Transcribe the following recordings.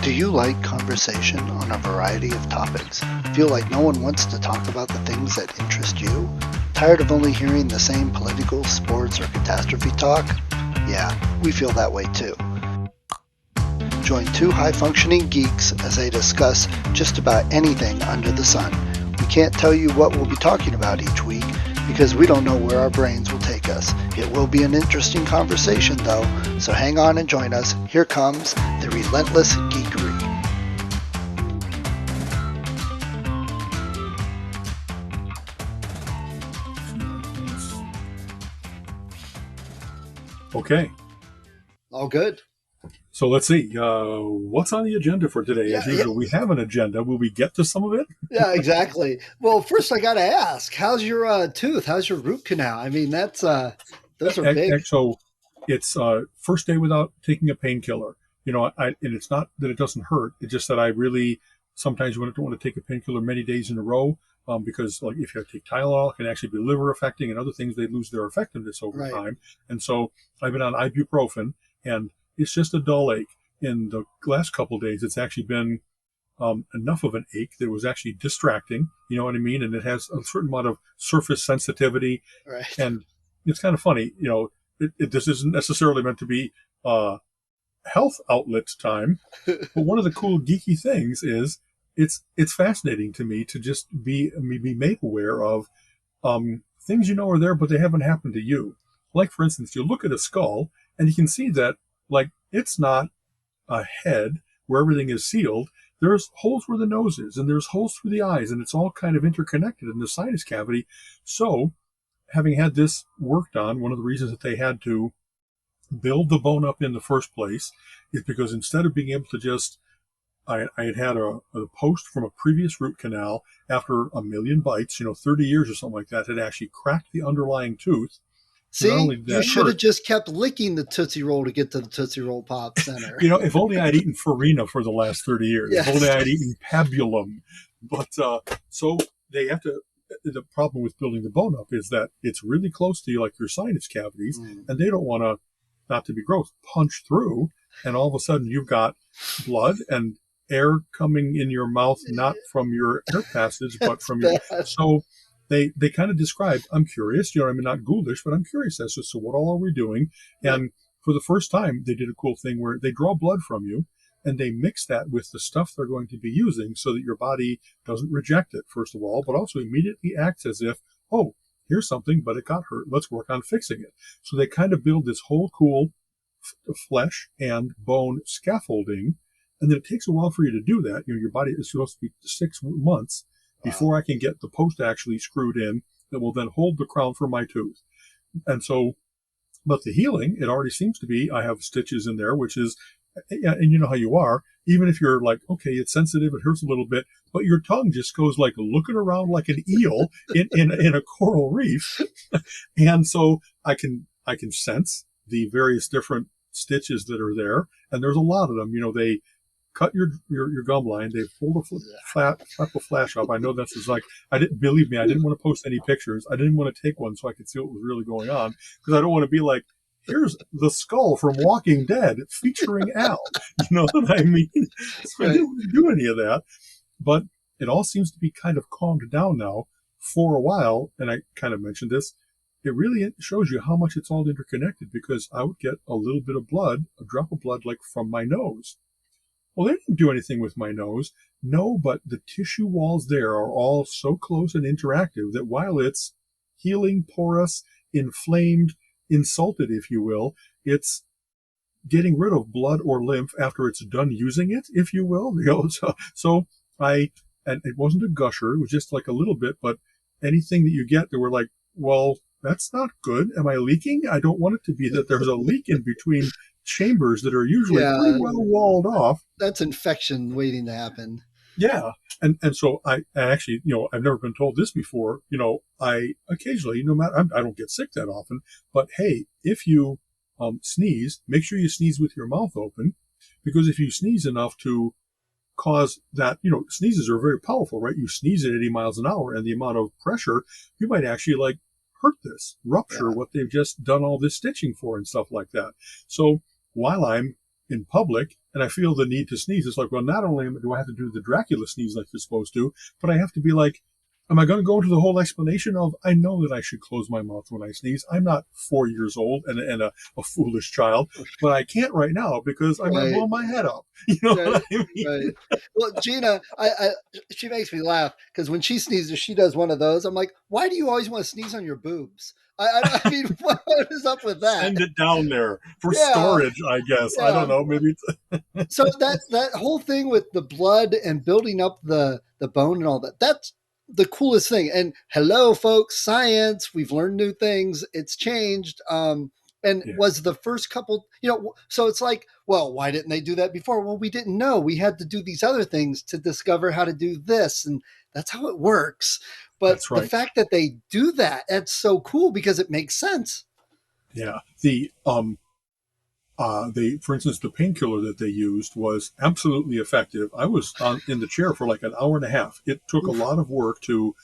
Do you like conversation on a variety of topics? Feel like no one wants to talk about the things that interest you? Tired of only hearing the same political, sports, or catastrophe talk? Yeah, we feel that way too. Join two high-functioning geeks as they discuss just about anything under the sun. We can't tell you what we'll be talking about each week because we don't know where our brains will take us. It will be an interesting conversation though, so hang on and join us. Here comes the Relentless Geekery. Okay. All good. So let's see. What's on the agenda for today? As usual, we have an agenda. Will we get to some of it? Yeah, exactly. Well, first I got to ask, how's your tooth? How's your root canal? I mean, those are big. So it's first day without taking a painkiller. And it's not that it doesn't hurt. It's just that I really sometimes don't want to take a painkiller many days in a row because, like, if you take Tylenol, it can actually be liver affecting, and other things, they lose their effectiveness over time. And so I've been on ibuprofen, and it's just a dull ache. In the last couple of days, it's actually been enough of an ache that was actually distracting. You know what I mean? And it has a certain amount of surface sensitivity. Right. And it's kind of funny. This isn't necessarily meant to be health outlet time. But one of the cool geeky things is it's fascinating to me to just be made aware of things are there, but they haven't happened to you. Like, for instance, you look at a skull and you can see that, like, it's not a head where everything is sealed. There's holes where the nose is, and there's holes through the eyes, and it's all kind of interconnected in the sinus cavity. So, having had this worked on, one of the reasons that they had to build the bone up in the first place is because instead of being able to just, I had a post from a previous root canal after a million bites, 30 years or something like that, had actually cracked the underlying tooth. See, you should have just kept licking the Tootsie Roll to get to the Tootsie Roll Pop Center. If only I'd eaten Farina for the last 30 years. Yes. If only I'd eaten Pabulum. But so they have to, the problem with building the bone up is that it's really close to like your sinus cavities, and they don't want to, not to be gross, punch through, and all of a sudden you've got blood and air coming in your mouth, not from your air passage, but from your... So they kind of describe, I'm curious, not ghoulish, but I'm curious as to, so what all are we doing? And for the first time, they did a cool thing where they draw blood from you and they mix that with the stuff they're going to be using so that your body doesn't reject it, first of all, but also immediately acts as if, oh, here's something, but it got hurt. Let's work on fixing it. So they kind of build this whole cool flesh and bone scaffolding. And then it takes a while for you to do that. Your body is supposed to be 6 months before I can get the post actually screwed in that will then hold the crown for my tooth. And so, but the healing, it already seems to be, I have stitches in there, which is, and you know how you are, even if you're like, okay, it's sensitive, it hurts a little bit, but your tongue just goes like looking around like an eel in a coral reef. And so I can sense the various different stitches that are there. And there's a lot of them. They cut your gum line. They pulled flap a flash up. I know that's just like, I didn't want to post any pictures. I didn't want to take one so I could see what was really going on, because I don't want to be like, here's the skull from Walking Dead featuring Al. You know what I mean? So I didn't want to do any of that. But it all seems to be kind of calmed down now for a while. And I kind of mentioned this. It really shows you how much it's all interconnected, because I would get a little bit of blood, a drop of blood, like from my nose. Well, they didn't do anything with my nose. No, but the tissue walls there are all so close and interactive that while it's healing, porous, inflamed, insulted, if you will, it's getting rid of blood or lymph after it's done using it, if you will. And it wasn't a gusher. It was just like a little bit, but anything that you get, they were like, well, that's not good. Am I leaking? I don't want it to be that there's a leak in between chambers that are usually pretty well walled off. That's infection waiting to happen. Yeah. And so I actually, I've never been told this before. I occasionally, no matter, I don't get sick that often, but hey, if you sneeze, make sure you sneeze with your mouth open, because if you sneeze enough to cause that, sneezes are very powerful, right? You sneeze at 80 miles an hour, and the amount of pressure, you might actually like hurt rupture what they've just done all this stitching for and stuff like that. So while I'm in public and I feel the need to sneeze, it's like, well, not only do I have to do the Dracula sneeze like you're supposed to, but I have to be like, am I going to go into the whole explanation of, I know that I should close my mouth when I sneeze. I'm not 4 years old and a foolish child, but I can't right now because I might Right. blow my head up. You know Right. what I mean? Right. Well, Gina, she makes me laugh because when she sneezes, she does one of those. I'm like, why do you always want to sneeze on your boobs? I mean, what is up with that? Send it down there for Yeah. storage, I guess. I don't Yeah. know. Maybe it's, So that whole thing with the blood and building up the bone and all that, that's the coolest thing. And hello, folks, science, we've learned new things. It's changed. And yeah, was the first couple, so it's like, well, why didn't they do that before? Well, we didn't know. We had to do these other things to discover how to do this. And that's how it works. But that's the right. fact that they do that, that's so cool because it makes sense. Yeah. For instance, the painkiller that they used was absolutely effective. I was in the chair for like an hour and a half. It took a Oof. lot of work to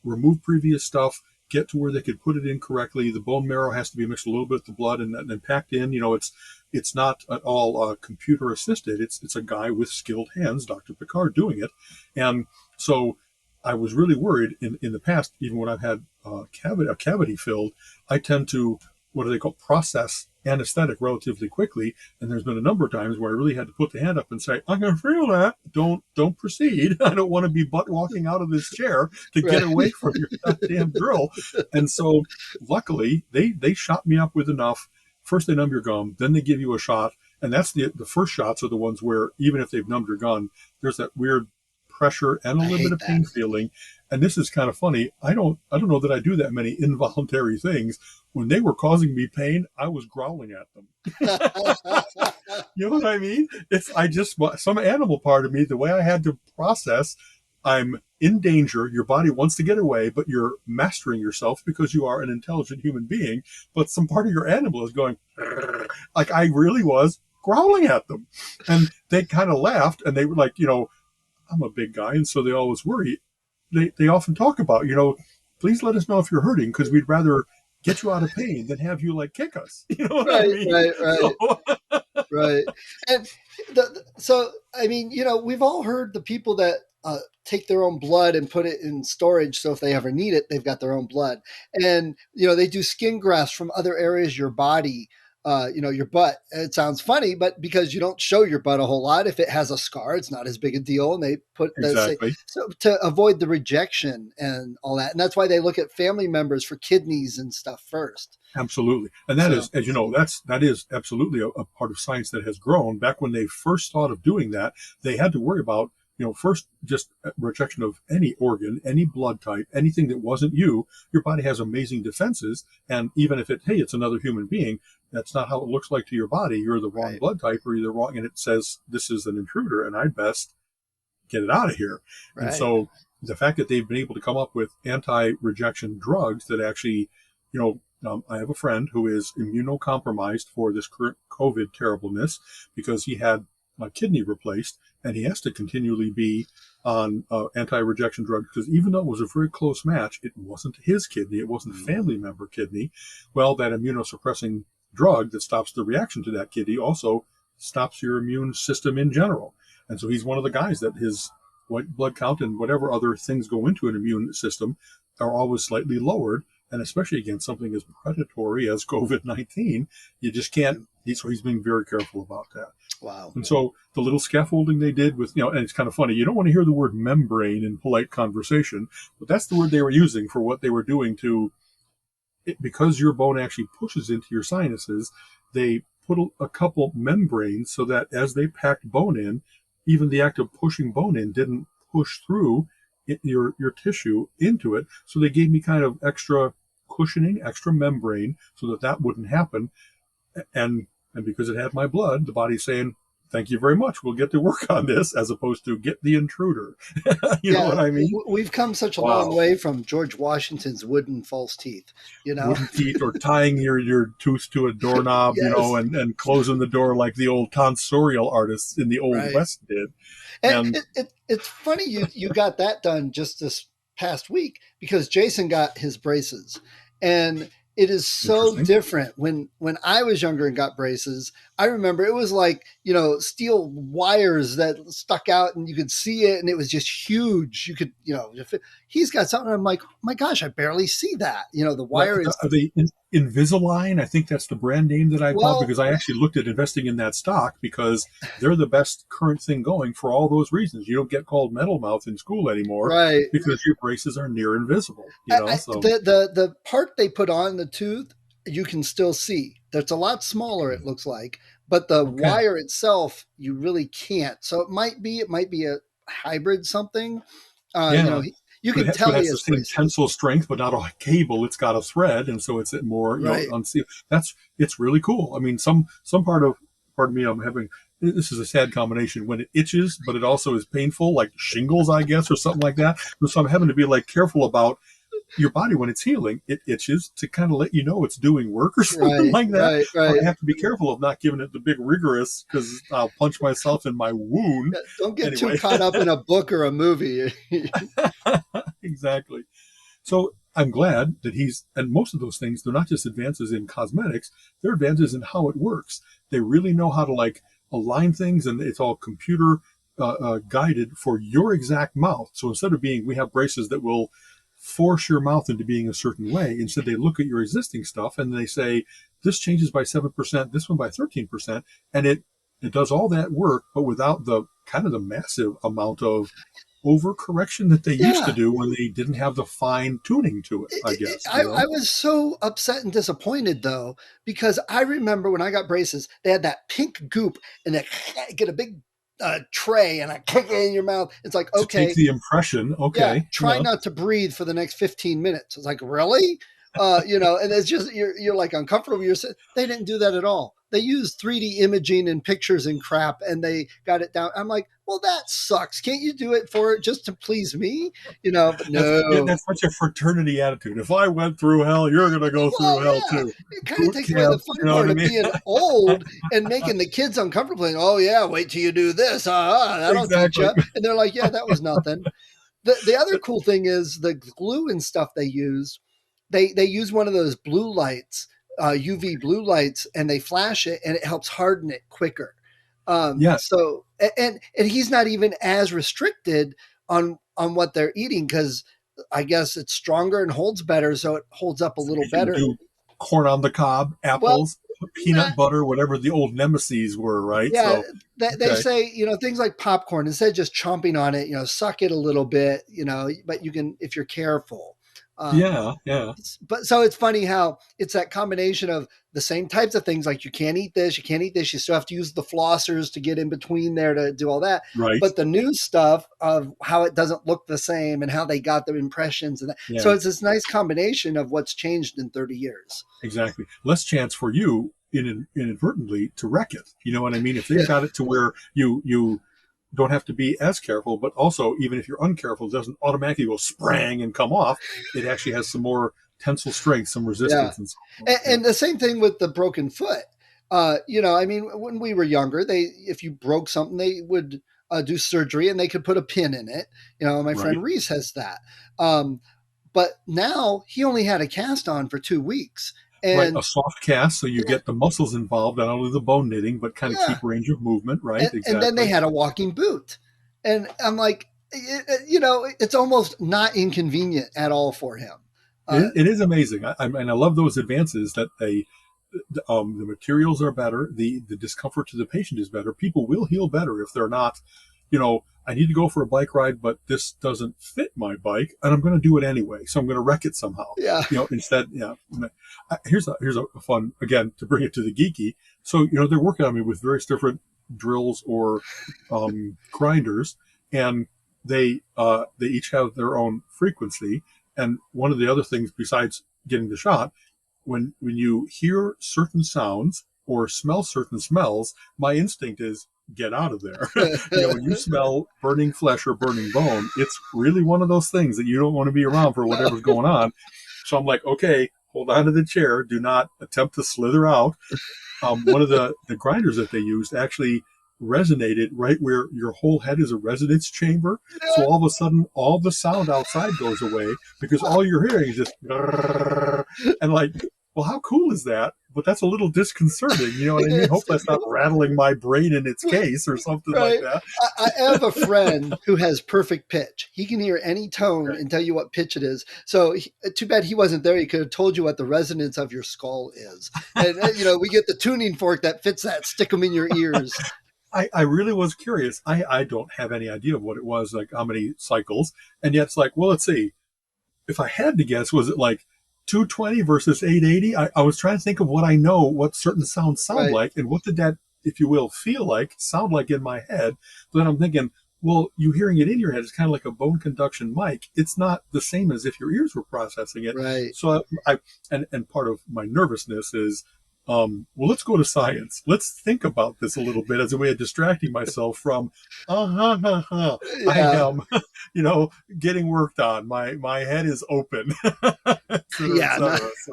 remove previous stuff, get to where they could put it in correctly. The bone marrow has to be mixed a little bit with the blood and packed in. It's not at all computer assisted. It's a guy with skilled hands, Dr. Picard, doing it. And so I was really worried in the past, even when I've had a cavity filled, I tend to, what do they call, process anesthetic relatively quickly. And there's been a number of times where I really had to put the hand up and say, I can feel that. Don't proceed. I don't want to be butt walking out of this chair to get Right. away from your goddamn drill. And so luckily they shot me up with enough. First they numb your gum, then they give you a shot. And that's the first shots are the ones where even if they've numbed your gun, there's that weird pressure and a I little bit hate of that. pain feeling. And this is kind of funny. I don't know that I do that many involuntary things. When they were causing me pain, I was growling at them. You know what I mean? It's I just some animal part of me, the way I had to process, I'm in danger. Your body wants to get away, but you're mastering yourself because you are an intelligent human being. But some part of your animal is going, like I really was growling at them. And they kind of laughed and they were like, I'm a big guy. And so they always worry. They often talk about, please let us know if you're hurting because we'd rather get you out of pain than have you like kick us. You know what I Right, mean? right, right. So, Right. And so, I mean, we've all heard the people that take their own blood and put it in storage. So if they ever need it, they've got their own blood. And, they do skin grafts from other areas of your body, your butt. It sounds funny, but because you don't show your butt a whole lot, if it has a scar, it's not as big a deal. And they put the say, exactly. so to avoid the rejection and all that. And that's why they look at family members for kidneys and stuff first. Absolutely. And that is, So, as you know, that is absolutely a part of science that has grown. Back when they first thought of doing that, they had to worry about, first just rejection of any organ, any blood type, anything that wasn't you. Your body has amazing defenses. And even if it's another human being, that's not how it looks like to your body. You're the wrong right, blood type or you're the wrong, and it says this is an intruder and I'd best get it out of here. And right. so the fact that they've been able to come up with anti-rejection drugs that actually, I have a friend who is immunocompromised for this current COVID terribleness because he had a kidney replaced and he has to continually be on anti-rejection drugs because even though it was a very close match, it wasn't his kidney, it wasn't a family member kidney. Well, that immunosuppressing drug that stops the reaction to that kidney also stops your immune system in general. And so he's one of the guys that his white blood count and whatever other things go into an immune system are always slightly lowered. And especially against something as predatory as COVID-19, you just can't. He's being very careful about that. Wow. And so the little scaffolding they did with, and it's kind of funny. You don't want to hear the word membrane in polite conversation, but that's the word they were using for what they were doing to it, because your bone actually pushes into your sinuses. They put a couple membranes so that as they packed bone in, even the act of pushing bone in didn't push through your tissue into it. So they gave me kind of extra cushioning, extra membrane, so that wouldn't happen. And because it had my blood, the body's saying, "Thank you very much. We'll get to work on this," as opposed to "get the intruder." You know Yeah, what I mean? we've come such a long Wow. way from George Washington's wooden false teeth, you know? Wooden teeth or tying your tooth to a doorknob, Yes, and closing the door like the old tonsorial artists in the Old right. West did. And And it's funny you got that done just this past week because Jason got his braces. And it is so interesting. different when I was younger and got braces. I remember it was like, steel wires that stuck out and you could see it and it was just huge. You could, if he's got something, I'm like, oh my gosh, I barely see that. The Right. wire is, Are they Invisalign? I think that's the brand name that I called, well, because I actually looked at investing in that stock because they're the best current thing going for all those reasons. You don't get called metal mouth in school anymore right. because your braces are near invisible, so The part they put on the tooth, you can still see. That's a lot smaller, it looks like, but the okay. wire itself, you really can't. So it might be a hybrid something. Yeah. You But can it tell he has the has same braces. tensile strength, but not a cable. It's got a thread, and so it's more, Right. unsealed. It's really cool. I mean, some part of, pardon me, I'm having, this is a sad combination when it itches, but it also is painful, like shingles, I guess, or something like that. So I'm having to be like careful about your body when it's healing. It itches to kind of let you know it's doing work or something Right. like that. Right. But Right. I have to be careful of not giving it the big rigorous because I'll punch myself in my wound. Yeah, don't get too Anyway, caught up in a book or a movie. exactly. So I'm glad that and most of those things, they're not just advances in cosmetics, they're advances in how it works. They really know how to like align things, and it's all computer guided for your exact mouth. So instead of we have braces that will force your mouth into being a certain way. Instead, they look at your existing stuff and they say, this changes by 7%, this one by 13%. And it does all that work, but without the kind of the massive amount of overcorrection that they used to Yeah. do when they didn't have the fine tuning to it, I guess, I was so upset and disappointed though, because I remember when I got braces, they had that pink goop and they get a big tray and I kick it in your mouth. It's like, to take okay, the impression. yeah, Okay. try Yeah. not to breathe for the next 15 minutes. It's like, really? And it's just, you're like uncomfortable. They didn't do that at all. They used 3D imaging and pictures and crap and they got it down. I'm like, well, that sucks. Can't you do it for just to please me? But no. That's such a fraternity attitude. If I went through hell, you're going to go through Well, hell yeah, too. it kind of Boot takes away the camp. fun You know what part I of mean? being old and making the kids uncomfortable. And, oh yeah, wait till you do this. That'll teach Exactly. you. And they're like, yeah, that was nothing. The other cool thing is the glue and stuff they use. They use one of those blue lights, UV blue lights, and they flash it, and it helps harden it quicker. Yes. So and he's not even as restricted on what they're eating because I guess it's stronger and holds better, so it holds up a So little you can better. do corn on the cob, Well, apples, peanut butter, whatever the old nemeses were, right? yeah, So, they okay. say, things like popcorn, instead of just chomping on it, suck it a little bit, but you can, if you're careful. Um, Yeah. Yeah. but so it's funny how it's that combination of the same types of things, like you can't eat this, you can't eat this, you still have to use the flossers to get in between there to do all that. Right. But the new stuff of how it doesn't look the same and how they got the impressions and that. So Yeah. it's this nice combination of what's changed in 30 years. Exactly. Less chance for you inadvertently to wreck it. You know what I mean? If they've Yeah. got it to where you don't have to be as careful, but also even if you're uncareful, it doesn't automatically go sprang and come off. It actually has some more tensile strength, some Yeah. resistance, and so forth. Yeah. And the same thing with the broken foot. I mean, when we were younger, if you broke something, they would do surgery and they could put a pin in it. My Right. friend Reese has that. Um, but now he only had a cast on for 2 weeks. Right. A And soft cast, so you yeah, get the muscles involved, not only the bone knitting, but kind of yeah. keep range of movement. Right. And then they Exactly. had a walking boot. And I'm like, it's almost not inconvenient at all for him. Uh, It is amazing. And I love those advances that the materials are better, the discomfort to the patient is better. People will heal better if they're not, I need to go for a bike ride, but this doesn't fit my bike, and I'm going to do it anyway. So I'm going to wreck it somehow. yeah. Instead, yeah. Here's a fun, again, to bring it to the geeky. So they're working on me with various different drills or grinders, and they each have their own frequency. And one of the other things besides getting the shot, when you hear certain sounds or smell certain smells, my instinct is get out of there. When you smell burning flesh or burning bone, it's really one of those things that you don't want to be around for No. whatever's going on. So I'm like, okay, hold on to the chair. Do not attempt to slither out. One of the grinders that they used actually resonated right where your whole head is a resonance chamber. So all of a sudden, all the sound outside goes away because all you're hearing is just and like well, how cool is that? But that's a little disconcerting. You know what I mean? It Hope is. that's not rattling my brain in its case or something like Right. that. I have a friend who has perfect pitch. He can hear any tone and tell you what pitch it is. So too bad he wasn't there. He could have told you what the resonance of your skull is. And, we get the tuning fork that fits that, stick them in your ears. I really was curious. I don't have any idea of what it was, like how many cycles. And yet it's like, well, let's see. If I had to guess, was it like 220 versus 880? I was trying to think of what I know, what certain sounds sound Right. like, and what did that, if you will, feel like, sound like in my head. But then I'm thinking, well, you hearing it in your head is kind of like a bone conduction mic. It's not the same as if your ears were processing it. Right. So and part of my nervousness is, well, let's go to science. Let's think about this a little bit as a way of distracting myself from, I Yeah. am, getting worked on. My head is open, et cetera, et Yeah. cetera. So,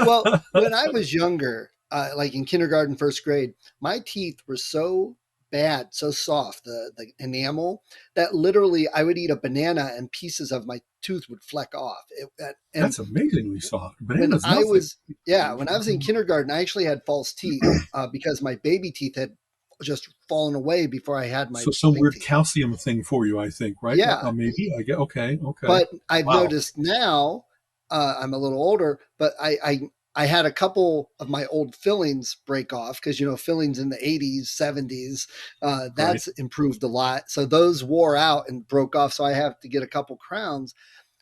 Well, when I was younger, like in kindergarten, first grade, my teeth were so bad, so soft, the enamel, that literally I would eat a banana and pieces of my tooth would fleck off. And that's amazingly soft. when Banana's I nothing. was, yeah, when I was in kindergarten, I actually had false teeth because my baby teeth had just fallen away before I had my So some big weird teeth. calcium thing for you, I think, right? Yeah, Maybe I get okay, okay. but I've Wow, noticed now, I'm a little older, but I had a couple of my old fillings break off because fillings in the 80s, 70s, right? that's improved a lot. So those wore out and broke off. So I have to get a couple crowns.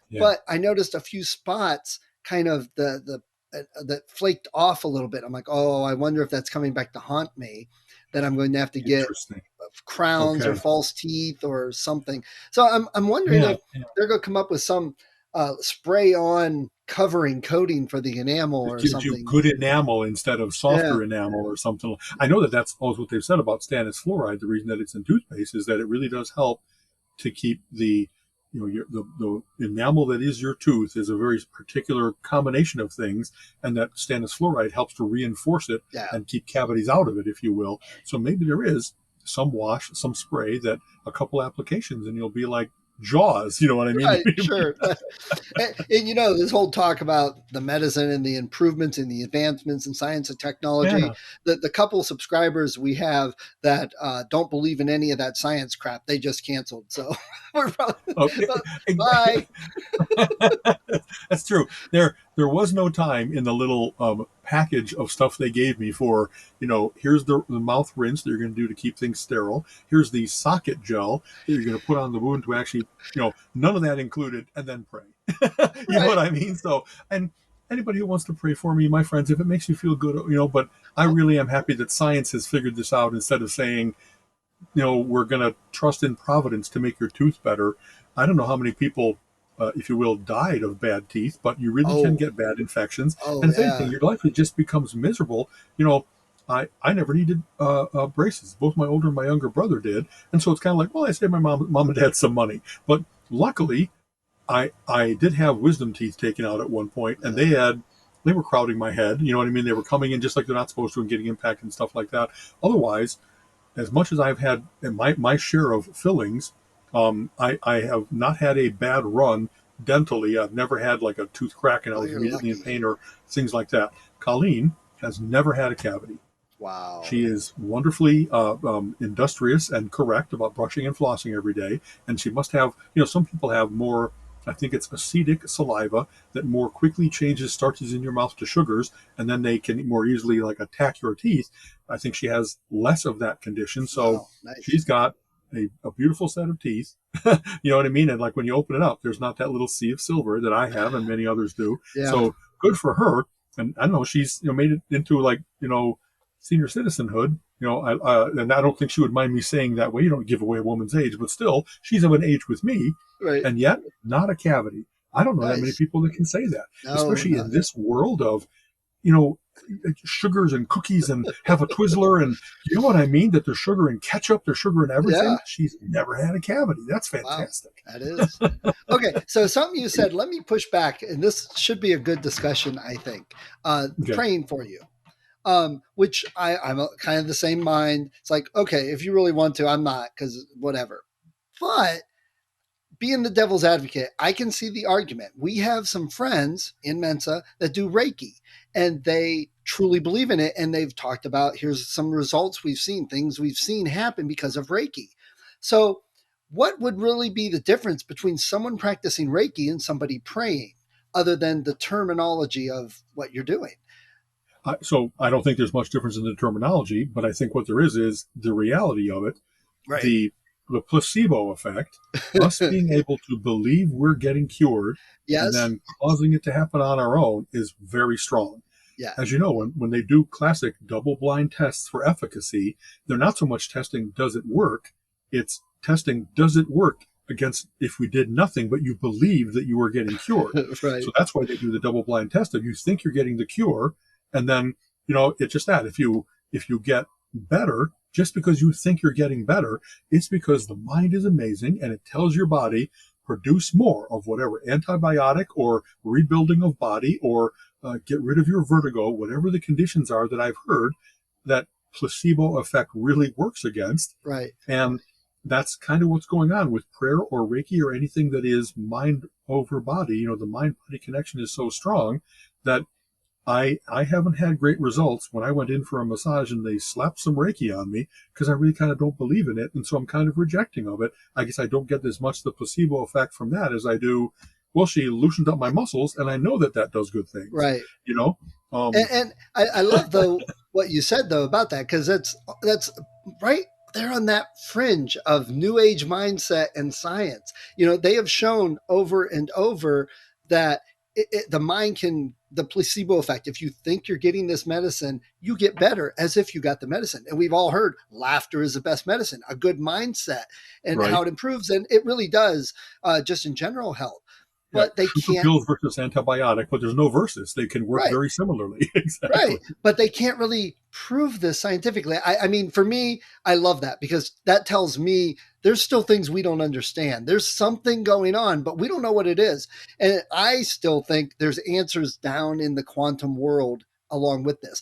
Yeah, But I noticed a few spots kind of that flaked off a little bit. I'm like, oh, I wonder if that's coming back to haunt me. That I'm going to have to get interesting. crowns or Okay, false teeth or something. So I'm wondering yeah, if yeah. they're going to come up with some spray on covering coating for the enamel It or gives you something. good enamel instead of Yeah, softer enamel or something. I know that that's always what they've said about stannous fluoride. The reason that it's in toothpaste is that it really does help to keep the enamel that is your tooth is a very particular combination of things, and that stannous fluoride helps to reinforce it yeah. and keep cavities out of it, if you will. So maybe there is some wash, some spray that a couple applications, and you'll be like Jaws. You know what I mean? Right, sure. And this whole talk about the medicine and the improvements and the advancements in science and technology, Yeah. the couple subscribers we have that don't believe in any of that science crap, they just canceled. So we're probably, Okay. bye. That's true. There was no time in the little package of stuff they gave me for, here's the mouth rinse that you're going to do to keep things sterile. Here's the socket gel that you're going to put on the wound to actually, none of that included, and then pray. You know Right. what I mean? So, and anybody who wants to pray for me, my friends, if it makes you feel good, but I really am happy that science has figured this out instead of saying, we're going to trust in providence to make your tooth better. I don't know how many people, if you will, died of bad teeth, but you really can Oh, get bad infections. oh And if anything, yeah. your life just becomes miserable. I never needed braces. Both my older and my younger brother did. And so it's kind of like, well, I saved my mom and dad some money. But luckily, I did have wisdom teeth taken out at one point, and Yeah. they were crowding my head. You know what I mean? They were coming in just like they're not supposed to and getting impacted and stuff like that. Otherwise, as much as I've had my share of fillings, I have not had a bad run dentally. I've never had like a tooth crack and I Oh, was you're immediately in lucky. pain or things like that. Colleen has never had a cavity. Wow. She is wonderfully industrious and correct about brushing and flossing every day. And she must have, some people have more, I think it's acidic saliva that more quickly changes starches in your mouth to sugars, and then they can more easily like attack your teeth. I think she has less of that condition. So Wow. Nice. she's got a beautiful set of teeth. You know what I mean? And like when you open it up, there's not that little sea of silver that I have and many others do. Yeah. So good for her. And I don't know, she's made it into like senior citizenhood. And I don't think she would mind me saying that way. You don't give away a woman's age, but still, she's of an age with me, Right. and yet not a cavity. I don't know that many Nice. people that can say that, No, especially in no. this world of, you know, sugars and cookies and have a Twizzler and you know what I mean? That there's sugar in ketchup, there's sugar in Yeah. everything. She's never had a cavity. That's Wow. fantastic. That is. Okay. So something you said, let me push back, and this should be a good discussion, I think. Okay. Praying for you. Which I'm kind of the same mind. It's like, okay, if you really want to, I'm not, because whatever. But being the devil's advocate, I can see the argument. We have some friends in Mensa that do Reiki, and they truly believe in it. And they've talked about, here's some results we've seen, things we've seen happen because of Reiki. So, what would really be the difference between someone practicing Reiki and somebody praying, other than the terminology of what you're doing? So I don't think there's much difference in the terminology, but I think what there is the reality of it, Right. the the placebo effect, us being able to believe we're getting cured and Yes. then causing it to happen on our own is very strong. Yeah. As you know, when they do classic double blind tests for efficacy, they're not so much testing does it work, it's testing does it work against if we did nothing but you believe that you were getting cured. Right. So that's why they do the double blind test. If you think you're getting the cure, and then it's just that if you get better just because you think you're getting better, it's because the mind is amazing and it tells your body produce more of whatever antibiotic or rebuilding of body or get rid of your vertigo, whatever the conditions are that I've heard that placebo effect really works against. Right. And that's kind of what's going on with prayer or Reiki or anything that is mind over body. The mind body connection is so strong that I haven't had great results when I went in for a massage and they slapped some Reiki on me because I really kind of don't believe in it. And so I'm kind of rejecting of it. I guess I don't get as much the placebo effect from that as I do. Well, she loosened up my muscles and I know that that does good things, Right. you know? And I love though what you said though about that, because that's right there on that fringe of new age mindset and science. They have shown over and over that the mind can, the placebo effect. If you think you're getting this medicine, you get better as if you got the medicine. And we've all heard laughter is the best medicine, a good mindset, and Right. how it improves. And it really does, just in general health. Yeah. But they Super can't. pills versus antibiotic, but there's no versus. They can work Right. very similarly. Right. Exactly. But they can't really prove this scientifically. I mean, for me, I love that because that tells me there's still things we don't understand. There's something going on, but we don't know what it is. And I still think there's answers down in the quantum world along with this.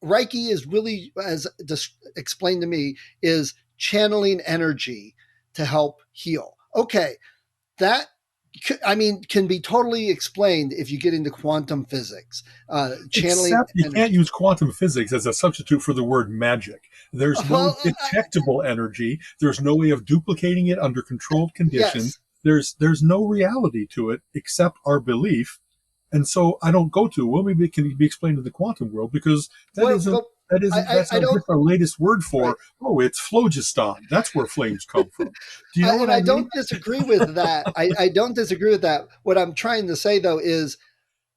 Reiki is really, as explained to me, is channeling energy to help heal. Okay. That can be totally explained if you get into quantum physics, channeling Except you can't energy. use quantum physics as a substitute for the word magic. There's no Well, detectable energy. There's no way of duplicating it under controlled conditions. yes. There's no reality to it except our belief. And so I don't go to, well, maybe it can be explained in the quantum world because that Well, isn't, well that isn't, that's I don't. just our latest word Right. for, oh, it's phlogiston. That's where flames come from. Do you know what And I I mean? don't disagree with that. I don't disagree with that. What I'm trying to say, though, is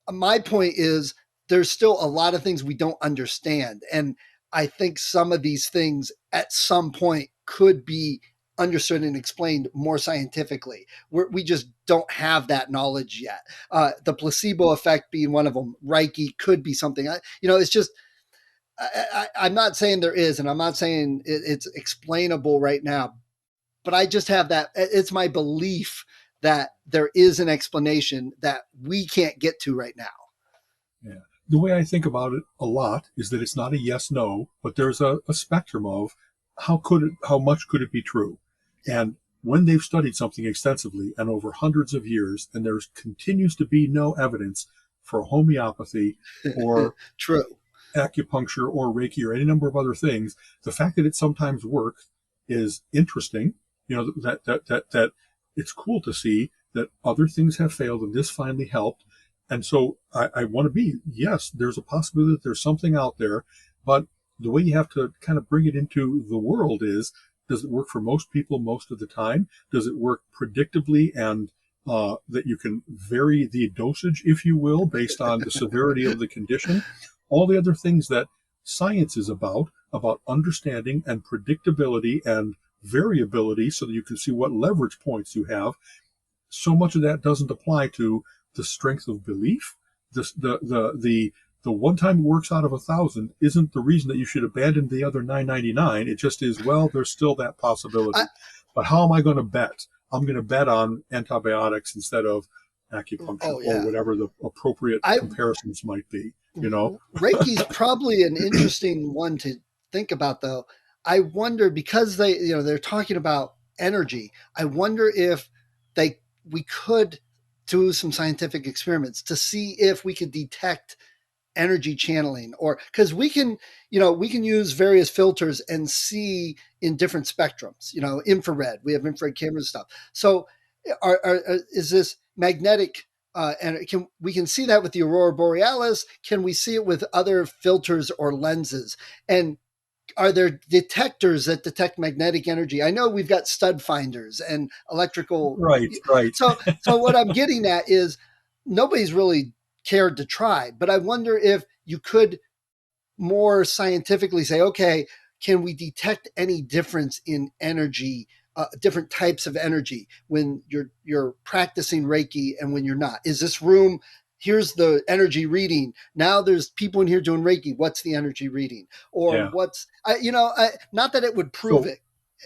my point is there's still a lot of things we don't understand. And I think some of these things at some point could be understood and explained more scientifically. We just don't have that knowledge yet. The placebo effect being one of them. Reiki could be something. It's just, I'm not saying there is, and I'm not saying it's explainable right now, but I just have that. It's my belief that there is an explanation that we can't get to right now. Yeah. The way I think about it a lot is that it's not a yes no, but there's a spectrum of how much could it be true? Yeah. And when they've studied something extensively and over hundreds of years, and there continues to be no evidence for homeopathy or True. acupuncture or Reiki or any number of other things, the fact that it sometimes works is interesting. That it's cool to see that other things have failed and this finally helped. And so I want to be, yes, there's a possibility that there's something out there, but the way you have to kind of bring it into the world is, does it work for most people most of the time? Does it work predictably and that you can vary the dosage, if you will, based on the severity of the condition? All the other things that science is about understanding and predictability and variability so that you can see what leverage points you have. So much of that doesn't apply to the strength of belief. The one time it works out of 1,000 isn't the reason that you should abandon the other 999. It just is, well, there's still that I, possibility. But how am I going to bet? I'm going to bet on antibiotics instead of acupuncture oh or yeah. whatever the appropriate I comparisons might be, you know? Reiki's probably an interesting one to think about, though. I wonder, because they're talking about energy. I wonder if we could do some scientific experiments to see if we could detect energy channeling, or because we can use various filters and see in different spectrums, infrared, we have infrared cameras and stuff. So is this magnetic, and we can see that with the aurora borealis? Can we see it with other filters or lenses? And are there detectors that detect magnetic energy? I know we've got stud finders and electrical. Right, right. So what I'm getting at is nobody's really cared to try, but I wonder if you could more scientifically say, okay, can we detect any difference in energy, different types of energy when you're practicing Reiki and when you're not? Is this room? Here's the energy reading. Now there's people in here doing Reiki. What's the energy reading? Or Yeah. what's not that it would prove So it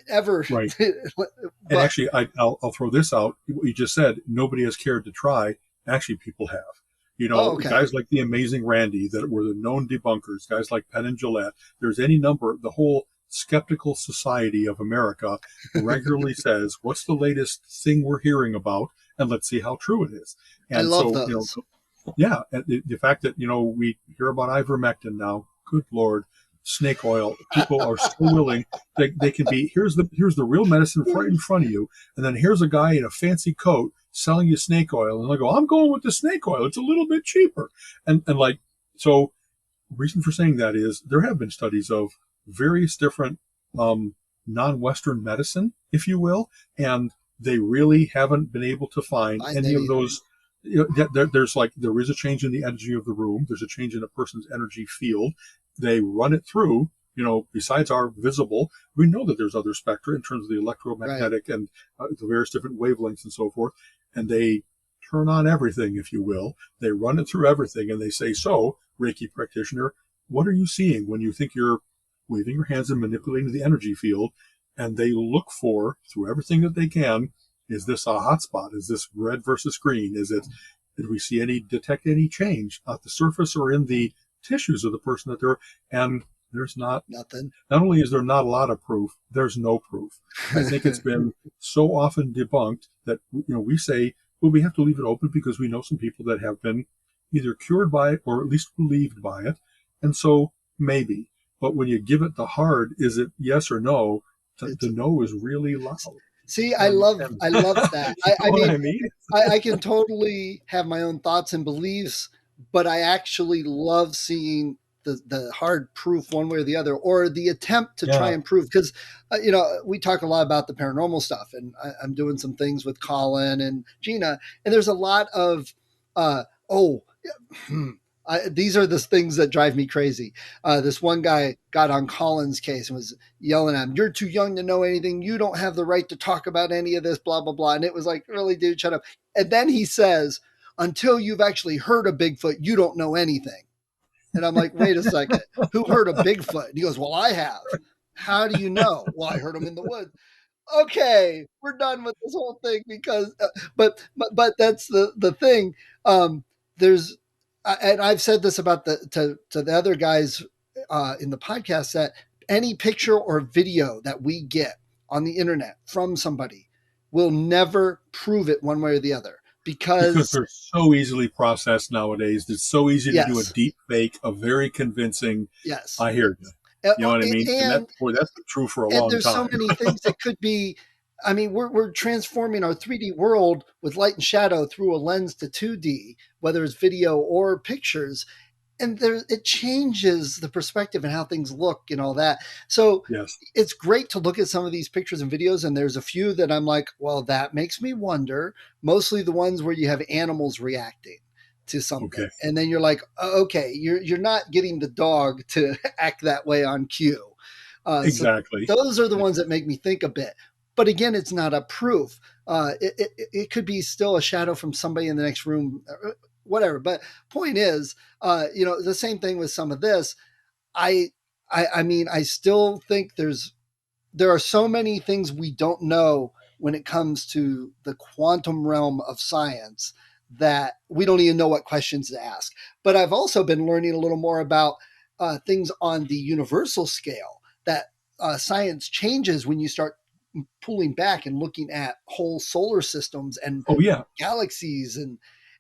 ever, right. And but actually, I'll throw this out. What you just said, nobody has cared to try. Actually, people have. oh, okay, Guys like the amazing Randy that were the known debunkers, guys like Penn and Gillette. There's any number, the whole skeptical society of America regularly says, what's the latest thing we're hearing about? And let's see how true it is. I And love so, those. yeah, and the fact that, we hear about ivermectin now, good Lord, snake oil, people are so willing. They can be, here's the real medicine right in front of you, and then here's a guy in a fancy coat selling you snake oil, and they go, I'm going with the snake oil, it's a little bit cheaper. And like, so reason for saying that is there have been studies of various different non-Western medicine, if you will, and they really haven't been able to find Find any of anything. those. There is a change in the energy of the room. There's a change in a person's energy field. They run it through. Besides our visible, we know that there's other spectra in terms of the Right. electromagnetic and the various different wavelengths and so forth. And they turn on everything, if you will. They run it through everything, and they say, "So, Reiki practitioner, what are you seeing when you think you're waving your hands and manipulating the energy field?" And they look for, through everything that they can, is this a hot spot? Is this red versus green? Did we detect any change at the surface or in the tissues of the person that they're, and there's Nothing. not only is there not a lot of proof, there's no proof. I think it's been so often debunked that, we say, well, we have to leave it open because we know some people that have been either cured by it or at least relieved by it. And so maybe, but when you give it the hard, is it yes or no? It's The no is really loud. See, And I love that. you know I what mean, I mean? I can totally have my own thoughts and beliefs, but I actually love seeing the hard proof one way or the other, or the attempt to try Yeah. and prove. Because we talk a lot about the paranormal stuff, and I'm doing some things with Colin and Gina, and there's a lot of oh. These are the things that drive me crazy. This one guy got on Colin's case and was yelling at him, "You're too young to know anything. You don't have the right to talk about any of this, blah, blah, blah." And it was like, really, dude, shut up. And then he says, "Until you've actually heard of Bigfoot, you don't know anything." And I'm like, wait a second, who heard of Bigfoot? And he goes, "Well, I have." "How do you know?" "Well, I heard him in the woods." Okay, we're done with this whole thing because, but that's the thing. Um, there's, and I've said this about to the other guys in the podcast, that any picture or video that we get on the internet from somebody will never prove it one way or the other, Because because they're so easily processed nowadays. It's so easy to do a yes, deep fake, a very convincing. yes, I hear you. You know what I mean? And and that's been true for a and long there's so time. many things that could be. I mean, we're transforming our 3D world with light and shadow through a lens to 2D, whether it's video or pictures, and there it changes the perspective and how things look and all that. So Yes. it's great to look at some of these pictures and videos, and there's a few that I'm like, well, that makes me wonder. Mostly the ones where you have animals reacting to something, Okay. and then you're like, oh, okay, you're not getting the dog to act that way on cue. So Exactly. those are the ones that make me think a bit. But again, it's not a proof. It could be still a shadow from somebody in the next room, whatever. But point is, the same thing with some of this. I, I mean, I still think there are so many things we don't know when it comes to the quantum realm of science that we don't even know what questions to ask. But I've also been learning a little more about things on the universal scale, that science changes when you start pulling back and looking at whole solar systems and Oh yeah, galaxies,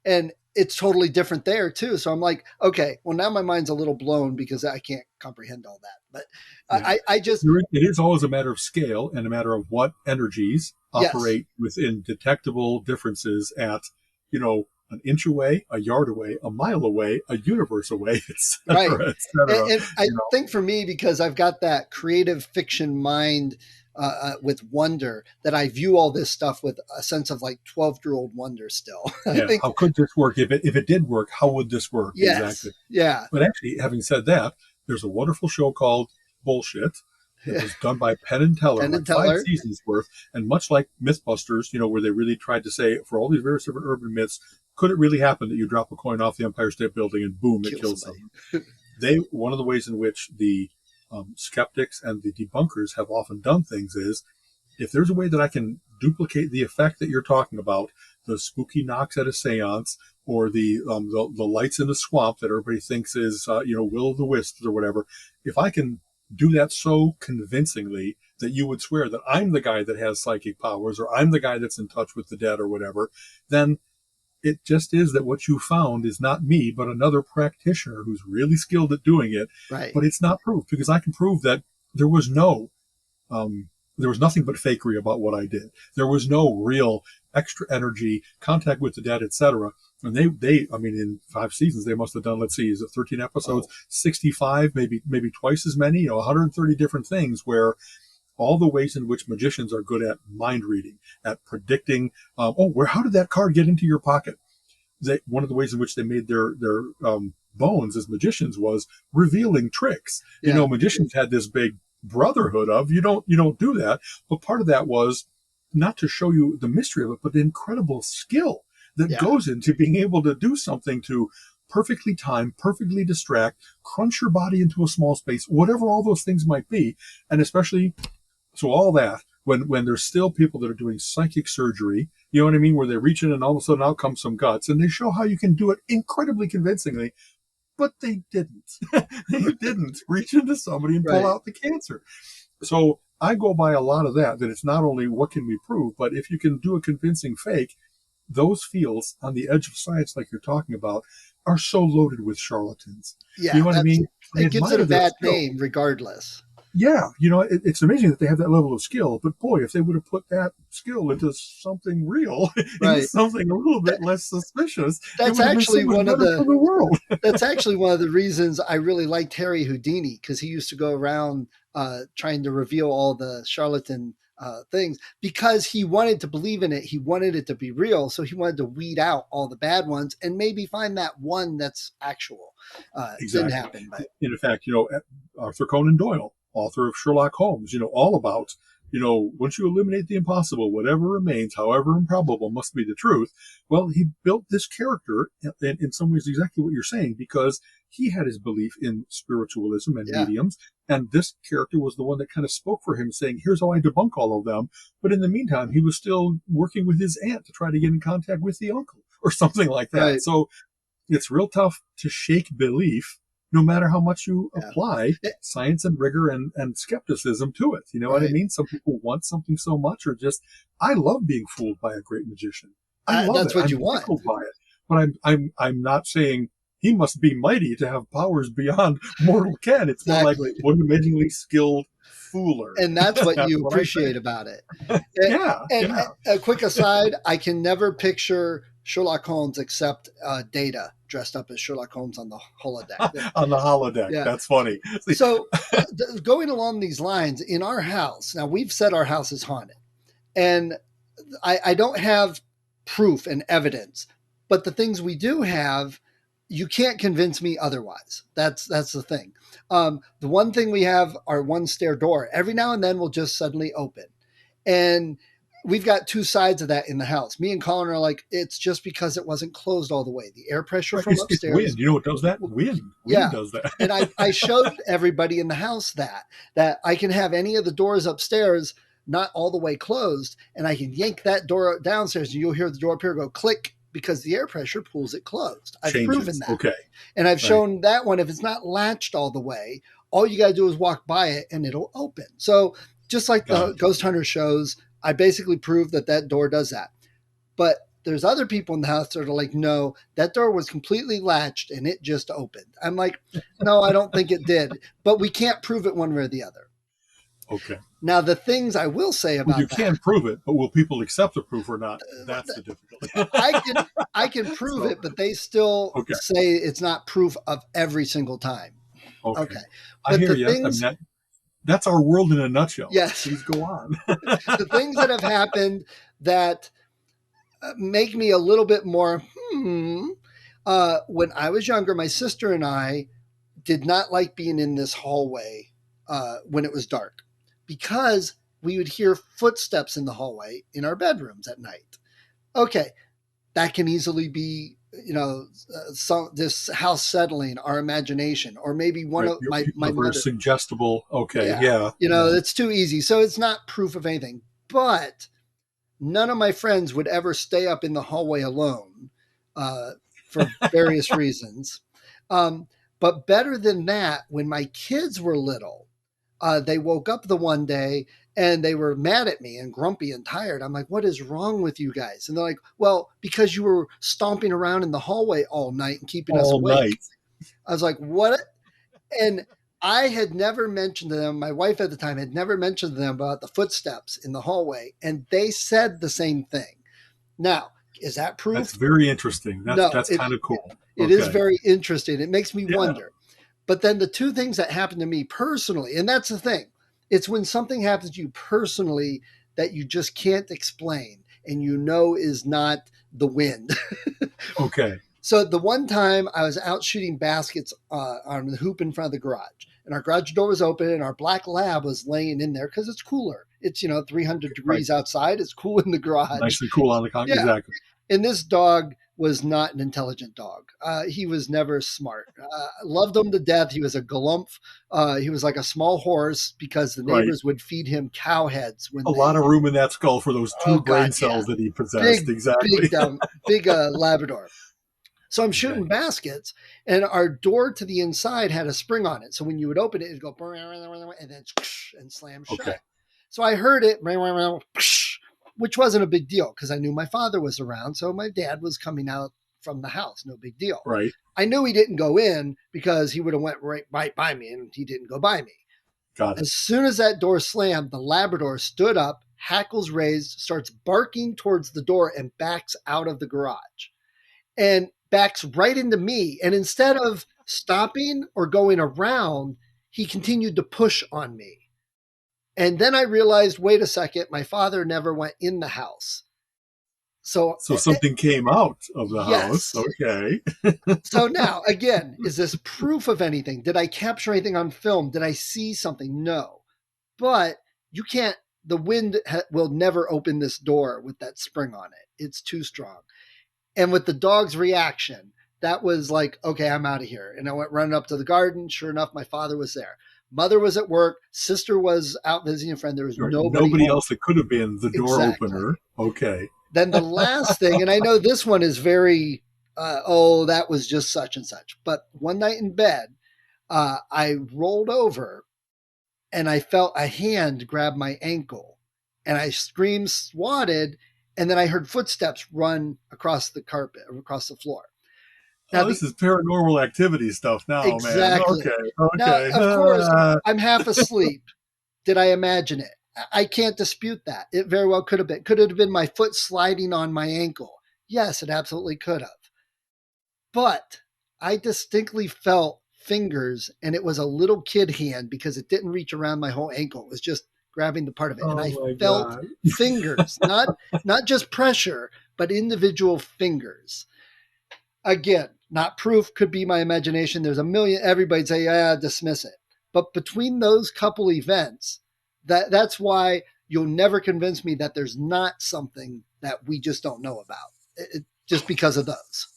and it's totally different there too. So I'm like, okay, well now my mind's a little blown because I can't comprehend all that. But yeah. I just It is always a matter of scale and a matter of what energies yes, operate within detectable differences at, an inch away, a yard away, a mile away, a universe away, et right. cetera, et cetera. And I think for me, because I've got that creative fiction mind with wonder, that I view all this stuff with a sense of like 12-year-old wonder still. I Yeah. think, How could this work? If it did work, how would this work? yes. Exactly. Yeah. But actually, having said that, there's a wonderful show called Bullshit that was done by Penn and Teller, Penn and like five Teller seasons worth. And much like Mythbusters, where they really tried to say, for all these various different urban myths, could it really happen that you drop a coin off the Empire State Building and boom, it kill kills somebody. someone? One of the ways in which the skeptics and the debunkers have often done things is, if there's a way that I can duplicate the effect that you're talking about, the spooky knocks at a seance, or the lights in the swamp that everybody thinks is will o' the wisps or whatever, if I can do that so convincingly that you would swear that I'm the guy that has psychic powers, or I'm the guy that's in touch with the dead or whatever, then it just is that what you found is not me, but another practitioner who's really skilled at doing it. Right. But it's not proof, because I can prove that there was no um, there was nothing but fakery about what I did. There was no real extra energy, contact with the dead, etc. And I mean, in 5 seasons, they must have done, let's see, is it 13 episodes, 65, maybe twice as many, 130 different things, where all the ways in which magicians are good at mind reading, at predicting, how did that card get into your pocket? One of the ways in which they made their bones as magicians was revealing tricks. Yeah. Magicians had this big brotherhood of, you don't do that, but part of that was not to show you the mystery of it, but the incredible skill that Yeah. goes into being able to do something to perfectly time, perfectly distract, crunch your body into a small space, whatever all those things might be. And especially, so all that, when there's still people that are doing psychic surgery, you know what I mean, where they reach in and all of a sudden out comes some guts, and they show how you can do it incredibly convincingly, but they didn't. They didn't reach into somebody and pull Right. out the cancer. So I go by a lot of that it's not only what can we prove, but if you can do a convincing fake, those fields on the edge of science, like you're talking about, are so loaded with charlatans. You Yeah. know what I mean? I It gives it a admire their bad skill. name regardless. Yeah, it's amazing that they have that level of skill. But boy, if they would have put that skill into something real, into Right. something a little That, bit less suspicious, it that's would have been so actually much one of better for the the world. that's actually one of the reasons I really liked Harry Houdini, because he used to go around trying to reveal all the charlatan things, because he wanted to believe in it. He wanted it to be real. So he wanted to weed out all the bad ones and maybe find that one that's actual. Didn't Exactly. happen, but In fact, Arthur Conan Doyle, author of Sherlock Holmes, all about, once you eliminate the impossible, whatever remains, however improbable, must be the truth. Well, he built this character in some ways exactly what you're saying, because he had his belief in spiritualism and yeah, mediums. And this character was the one that kind of spoke for him, saying, here's how I debunk all of them. But in the meantime, he was still working with his aunt to try to get in contact with the uncle or something like that. right. So it's real tough to shake belief, no matter how much you Yeah. apply science and rigor and skepticism to it. You know what I Right. mean? Some people want something so much, or just, I love being fooled by a great magician. I love That's it. what I'm you want. tickled by it. But I'm not saying he must be mighty to have powers beyond mortal ken. It's more like, Exactly. what an amazingly skilled fooler. And that's what That's you what I appreciate think. about it. Yeah, And yeah. a quick aside, I can never picture Sherlock Holmes except Data dressed up as Sherlock Holmes on the holodeck. On the holodeck. Yeah. That's funny. See, So going along these lines, in our house, now we've said our house is haunted, and I don't have proof and evidence, but the things we do have, you can't convince me otherwise. That's the thing. The one thing we have, our one stair door, every now and then will just suddenly open, and we've got two sides of that in the house. Me and Colin are like, it's just because it wasn't closed all the way. The air pressure right, from it's wind. upstairs. You know what does that? Wind. Wind Yeah. does that. And I showed everybody in the house that I can have any of the doors upstairs not all the way closed, and I can yank that door downstairs and you'll hear the door up here go click because the air pressure pulls it closed. I've proven Changes. that. Okay. And I've Right. shown that one, if it's not latched all the way, all you got to do is walk by it and it'll open. So just like Got the it. ghost hunter shows, I basically proved that that door does that. But there's other people in the house that are like, no, that door was completely latched and it just opened. I'm like, no, I don't think it did. But we can't prove it one way or the other. Okay. Now, the things I will say Well, you about that, can prove it, but will people accept the proof or not? That's the difficulty. I can I can prove So, it, but they still okay. say it's not proof of every single time. Okay. Okay. I But hear the you. I mean, things, that's our world in a nutshell. yes, Please go on. the things that have happened that make me a little bit more, when I was younger, my sister and I did not like being in this hallway when it was dark because we would hear footsteps in the hallway in our bedrooms at night. Okay, that can easily be, this house settling, our imagination, or maybe one Right. of People my are very mother. suggestible. Okay. Yeah, Yeah. Yeah. it's too easy, so it's not proof of anything. But none of my friends would ever stay up in the hallway alone uh, for various reasons. Um, but better than that, when my kids were little, they woke up the one day and they were mad at me and grumpy and tired. I'm like, what is wrong with you guys? And they're like, well, because you were stomping around in the hallway all night and keeping us All awake. night. I was like, what? And I had never mentioned to them, my wife at the time had never mentioned to them about the footsteps in the hallway. And they said the same thing. Now, is that That's proof? very interesting. No, That's kind of cool. it is Okay. very interesting. It makes me Yeah. wonder. But then the two things that happened to me personally, and that's the thing, it's when something happens to you personally that you just can't explain and is not the wind. Okay. So the one time I was out shooting baskets on the hoop in front of the garage, and our garage door was open, and our black lab was laying in there because it's cooler. It's 300 Right. degrees outside. It's cool in the garage. Nice and cool on the con. Yeah, Exactly. and this dog was not an intelligent dog. He was never smart. Loved him to death. He was a galumph. He was like a small horse because the Right. neighbors would feed him cow heads when A lot they. of room in that skull for those Oh two brain God, yeah, cells that he possessed. big, Exactly. big Labrador. So I'm shooting Okay. baskets, and our door to the inside had a spring on it. So when you would open it, it'd go and then and slam Okay. shut. So I heard it, which wasn't a big deal because I knew my father was around. So my dad was coming out from the house. No big deal. Right. I knew he didn't go in because he would have went right by me, and he didn't go by me. Got it. As soon as that door slammed, the Labrador stood up, hackles raised, starts barking towards the door, and backs out of the garage. And backs right into me. And instead of stopping or going around, he continued to push on me. And then I realized, wait a second, my father never went in the house. So, So something came out of the house. yes. Okay. So now, again, is this proof of anything? Did I capture anything on film? Did I see something? No. But you can't, the wind will never open this door with that spring on it. It's too strong. And with the dog's reaction, that was like, okay, I'm out of here. And I went running up to the garden. Sure enough, my father was there. Mother was at work. Sister was out visiting a friend. There was nobody Nobody home. else that could have been the door Exactly. opener. Okay. Then the last thing, and I know this one is very, that was just such and such. But one night in bed, I rolled over and I felt a hand grab my ankle. And I screamed, swatted, and then I heard footsteps run across the carpet, across the floor. Now, Oh, this is paranormal activity stuff now, man. exactly. Okay. Now, Okay. of course, I'm half asleep. Did I imagine it? I can't dispute that. It very well could have been. Could it have been my foot sliding on my ankle? Yes, it absolutely could have. But I distinctly felt fingers, and it was a little kid hand because it didn't reach around my whole ankle. It was just grabbing the part of it. And Oh I my felt God. fingers, not just pressure, but individual fingers. Again, not proof, could be my imagination. There's a million, everybody'd say, yeah, dismiss it. But between those couple events, that's why you'll never convince me that there's not something that we just don't know about. Just because of those.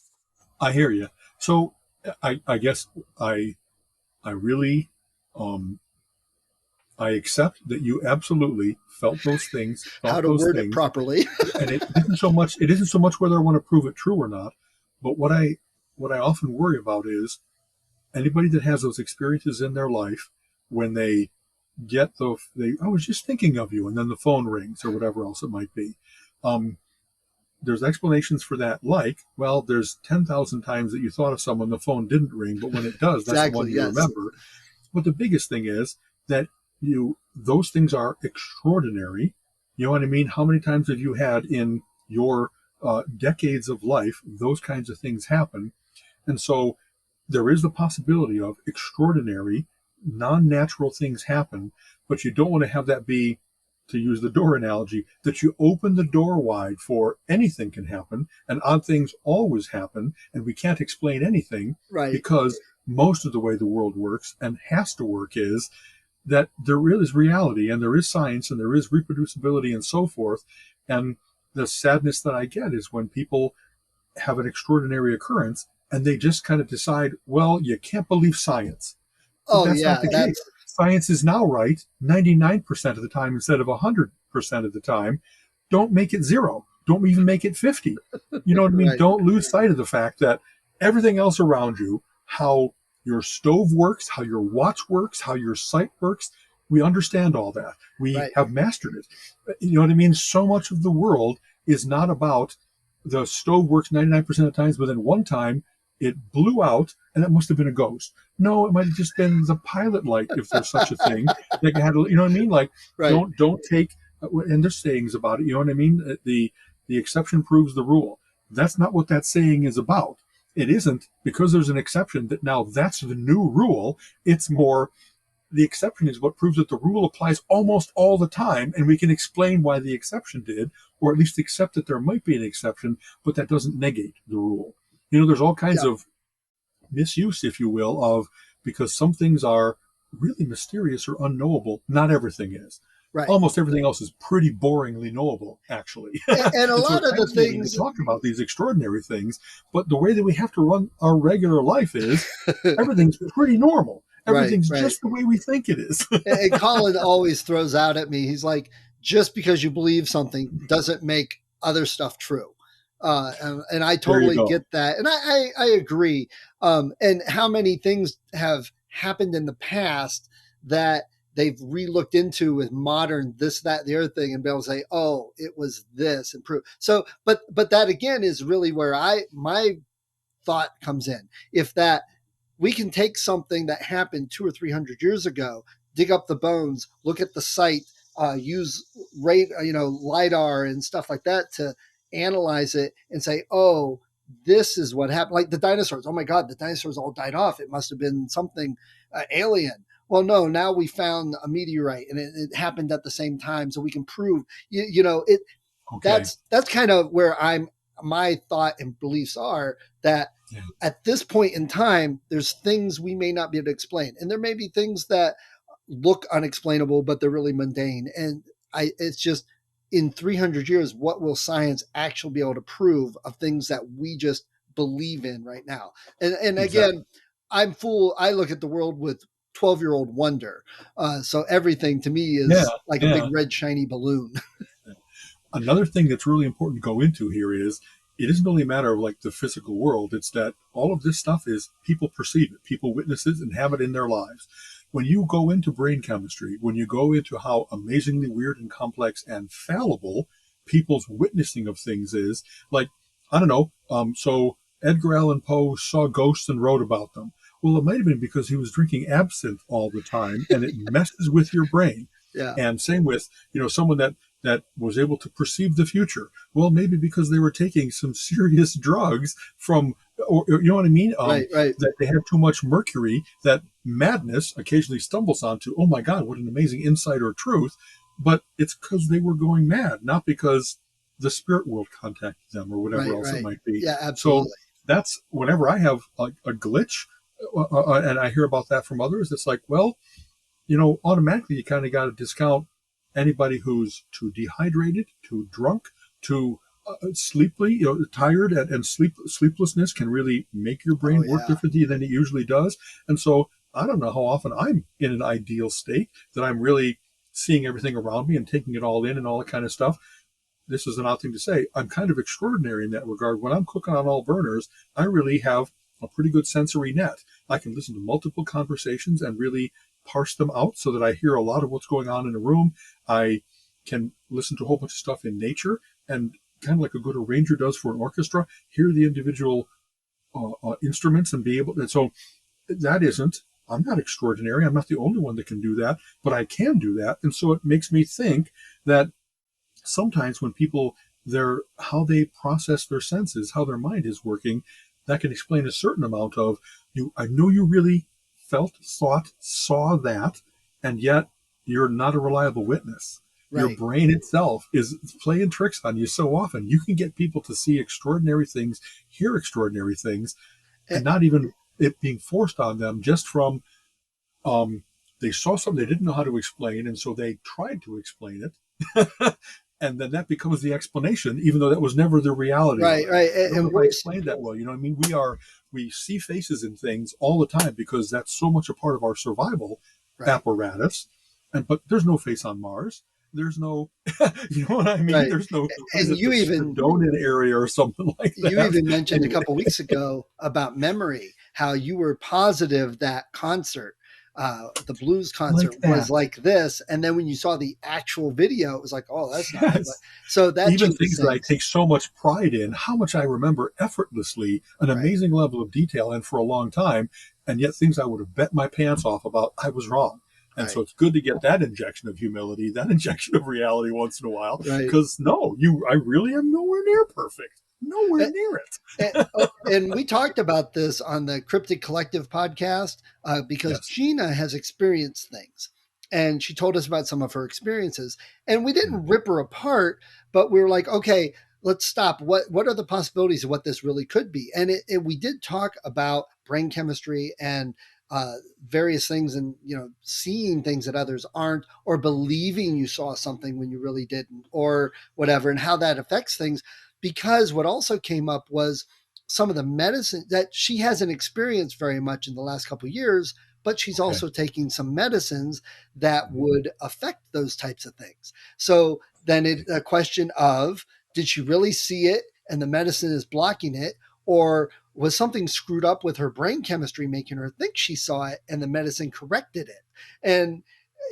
I hear you. So I guess I really um, I accept that you absolutely felt those things, How thought to those word it things, properly. and it isn't so much whether I want to prove it true or not, but what I often worry about is anybody that has those experiences in their life when they I was just thinking of you, and then the phone rings or whatever else it might be. Um, there's explanations for that, like, well, there's 10,000 times that you thought of someone, the phone didn't ring, but when it does, that's the one Exactly. you Yes. remember. But the biggest thing is that those things are extraordinary. You know what I mean? How many times have you had in your decades of life those kinds of things happen? And so there is the possibility of extraordinary, non-natural things happen, but you don't want to have that be, to use the door analogy, that you open the door wide for anything can happen, and odd things always happen, and we can't explain anything Right. because most of the way the world works and has to work is that there is reality and there is science and there is reproducibility and so forth. And the sadness that I get is when people have an extraordinary occurrence and they just kind of decide, well, you can't believe science. But Oh that's not yeah, the case. that's Science is now right 99% of the time instead of 100% of the time. Don't make it zero. Don't even make it 50. You know what I mean? right. Don't lose sight of the fact that everything else around you, how your stove works, how your watch works, how your sight works, we understand all that. We Right. have mastered it. You know what I mean? So much of the world is not about the stove works 99% of the times, but then one time it blew out and it must have been a ghost. No, it might have just been the pilot light, if there's such a thing. That had, you know what I mean? Like, Right. don't take, and there's sayings about it. You know what I mean? The exception proves the rule. That's not what that saying is about. It isn't because there's an exception that now that's the new rule. It's more the exception is what proves that the rule applies almost all the time, and we can explain why the exception did, or at least accept that there might be an exception, but that doesn't negate the rule. You know, there's all kinds Yeah. of misuse, if you will, of because some things are really mysterious or unknowable. Not everything is. Right. Almost everything else is pretty boringly knowable, actually. And a And so lot it's of the fascinating to things. talk about these extraordinary things, but the way that we have to run our regular life is everything's pretty normal. Right. Everything's Right. just the way we think it is. And Colin always throws out at me. He's like, just because you believe something doesn't make other stuff true. And I There you totally go. get that. And I agree. And how many things have happened in the past that they've re-looked into with modern this, that, the other thing, and be able to say, oh, it was this and prove. So, but that again is really where my thought comes in. If that we can take something that happened 200 or 300 years ago, dig up the bones, look at the site, use lidar and stuff like that to analyze it and say, oh, this is what happened. Like the dinosaurs. Oh my God, the dinosaurs all died off. It must have been something alien. Well, no, now we found a meteorite and it happened at the same time, so we can prove. It. Okay. That's kind of where my thought and beliefs are that Yeah. at this point in time, there's things we may not be able to explain. And there may be things that look unexplainable, but they're really mundane. And it's just in 300 years, what will science actually be able to prove of things that we just believe in right now? And Exactly. again, I look at the world with 12-year-old wonder. So everything to me Yeah. is like a big Yeah. red shiny balloon. Another thing that's really important to go into here is it isn't only a matter of like the physical world, it's that all of this stuff is people perceive it, people witness it and have it in their lives. When you go into brain chemistry, when you go into how amazingly weird and complex and fallible people's witnessing of things is, like, I don't know, so Edgar Allan Poe saw ghosts and wrote about them. Well, it might have been because he was drinking absinthe all the time and it messes with your brain. Yeah. And same with, someone that was able to perceive the future. Well, maybe because they were taking some serious drugs or you know what I mean? Right. Right. That they have too much mercury, that madness occasionally stumbles onto, oh my God, what an amazing insight or truth. But it's because they were going mad, not because the spirit world contacted them or whatever Right. else it Right. might be. Yeah. So Absolutely. that's whenever I have a glitch and I hear about that from others, it's like, well, automatically you kind of got to discount anybody who's too dehydrated, too drunk, too sleepy, tired, and sleeplessness can really make your Oh brain work yeah. differently than it usually does. And so I don't know how often I'm in an ideal state that I'm really seeing everything around me and taking it all in and all that kind of stuff. This is an odd thing to say. I'm kind of extraordinary in that regard. When I'm cooking on all burners, I really have a pretty good sensory net. I can listen to multiple conversations and really parse them out so that I hear a lot of what's going on in a room. I can listen to a whole bunch of stuff in nature and kind of like a good arranger does for an orchestra, hear the individual instruments and be able to. And so that isn't, I'm not extraordinary. I'm not the only one that can do that, but I can do that. And so it makes me think that sometimes when people, their how they process their senses, how their mind is working, that can explain a certain amount of you. I know you really felt, thought, saw that, and yet you're not a reliable witness. Your Right. brain itself is playing tricks on you so often. You can get people to see extraordinary things, hear extraordinary things, Eh, and not even it being forced on them just from um, they saw something they didn't know how to explain, and so they tried to explain it. And then that becomes the explanation, even though that was never the reality of Right, it. right. I don't know And if I worse, explained that well. You know what I mean? We see faces in things all the time because that's so much a part of our survival right, apparatus. But there's no face on Mars. There's no, you know what I mean? right. There's no, what is And it, the Donan area or something like you that. even mentioned a Anyway, couple weeks ago about memory, how you were positive that concert, the blues concert, like was that. like this, and then when you saw the actual video, it was like, oh, that's not like. Yes. So that Even changes things that I things. take so much pride in, how much I remember effortlessly, an Right, amazing level of detail, and for a long time, and yet things I would have bet my pants off about, I was wrong. And so right, it's good to get that injection of humility, that injection of reality once in a while, right. because no, I really am nowhere near perfect, nowhere near And we talked about this on the Cryptic Collective podcast because Yes. Gina has experienced things. And she told us about some of her experiences. And we didn't Mhm. rip her apart, but we were like, okay, let's stop. What are the possibilities of what this really could be? And we did talk about brain chemistry and various things, and seeing things that others aren't, or believing you saw something when you really didn't, or whatever, and how that affects things. Because what also came up was some of the medicine that she hasn't experienced very much in the last couple of years, but she's Okay. also taking some medicines that Mhm. would affect those types of things. So then a question of, did she really see it and the medicine is blocking it, or was something screwed up with her brain chemistry making her think she saw it and the medicine corrected it? And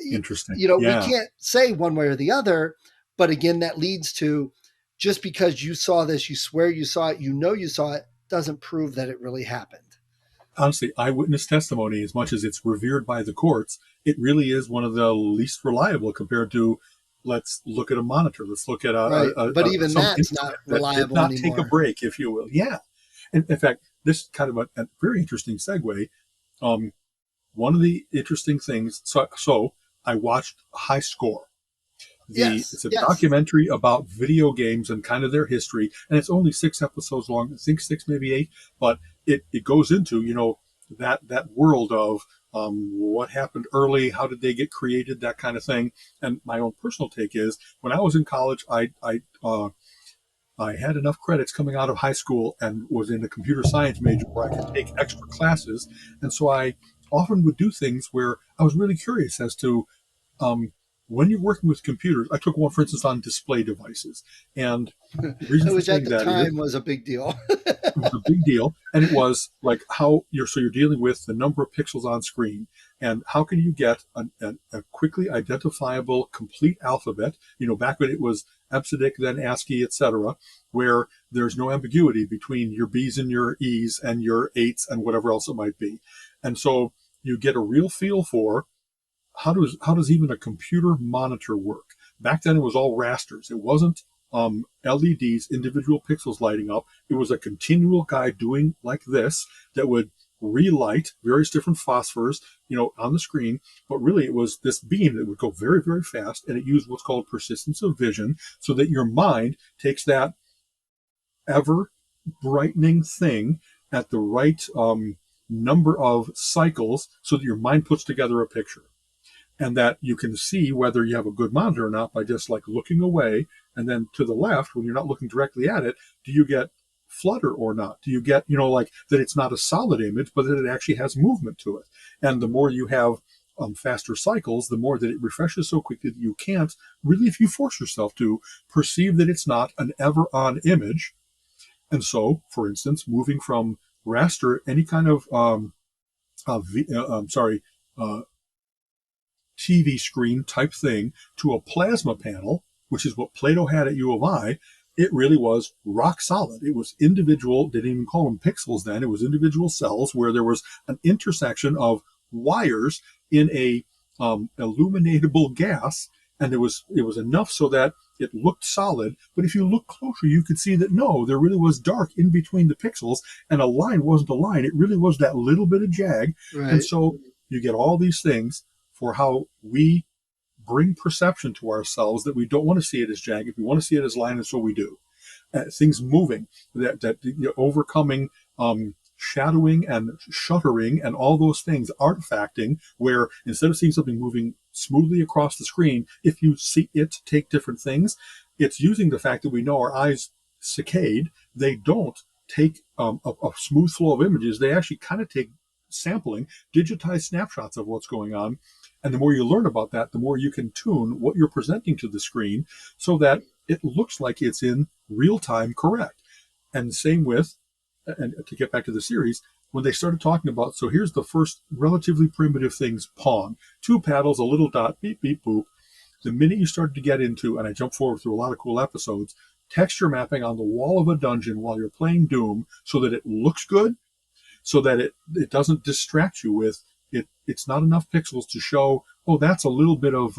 Interesting. we Yeah. can't say one way or the other, but again, that leads to, just because you saw this, you swear you saw it, you saw it, doesn't prove that it really happened. Honestly, eyewitness testimony, as much as it's revered by the courts, it really is one of the least reliable compared to, let's look at a monitor, let's look at Right. But even some that's not instrument that did reliable not take a anymore. break, if you will. Yeah. In fact, this is kind of a very interesting segue. Um, One of the interesting things, so I watched High Score. Yes. It's a Yes. documentary about video games and kind of their history, and it's only 6 episodes long. I think six, maybe eight, but it goes into that world of what happened early, how did they get created, that kind of thing. And my own personal take is, when I was in college, I had enough credits coming out of high school and was in a computer science major where I could take extra classes, and so I often would do things where I was really curious as to um, when you're working with computers. I took one, for instance, on display devices. And the reason for Which at saying the that is, time was a big deal. it was a big deal. And it was like how you're dealing with the number of pixels on screen, and how can you get a quickly identifiable complete alphabet, back when it was EBCDIC, then ASCII, etc., where there's no ambiguity between your B's and your E's and your eights and whatever else it might be. And so you get a real feel for how does even a computer monitor work? Back then, it was all rasters. It wasn't LEDs, individual pixels lighting up. It was a continual guy doing like this that would relight various different phosphors, on the screen. But really, it was this beam that would go very, very fast, and it used what's called persistence of vision, so that your mind takes that ever brightening thing at the right number of cycles, so that your mind puts together a picture, and that you can see whether you have a good monitor or not by just like looking away. And then to the left, when you're not looking directly at it, do you get flutter or not? Do you get, like that it's not a solid image, but that it actually has movement to it? And the more you have faster cycles, the more that it refreshes so quickly that you can't really, if you force yourself to, perceive that it's not an ever on image. And so, for instance, moving from raster, any kind of, sorry, TV screen type thing to a plasma panel, which is what Plato had at U of I, it really was rock solid. It was individual, they didn't even call them pixels then, it was individual cells where there was an intersection of wires in a illuminatable gas, and it was enough so that it looked solid. But if you look closer, you could see that no, there really was dark in between the pixels, and a line wasn't a line. It really was that little bit of jag. Right. And so you get all these things for how we bring perception to ourselves that we don't want to see it as jagged. We want to see it as line, and so we do. Things moving, that overcoming shadowing and shuttering and all those things, artifacting, where instead of seeing something moving smoothly across the screen, if you see it take different things, it's using the fact that we know our eyes saccade. They don't take a smooth flow of images. They actually kind of take sampling, digitized snapshots of what's going on. And the more you learn about that, the more you can tune what you're presenting to the screen so that it looks like it's in real time correct. And same with, and to get back to the series, when they started talking about, so here's the first relatively primitive things, pawn, 2 paddles, a little dot, beep, beep, boop. The minute you started to get into, and I jumped forward through a lot of cool episodes, texture mapping on the wall of a dungeon while you're playing Doom so that it looks good, so that it doesn't distract you with, it's not enough pixels to show, oh, that's a little bit of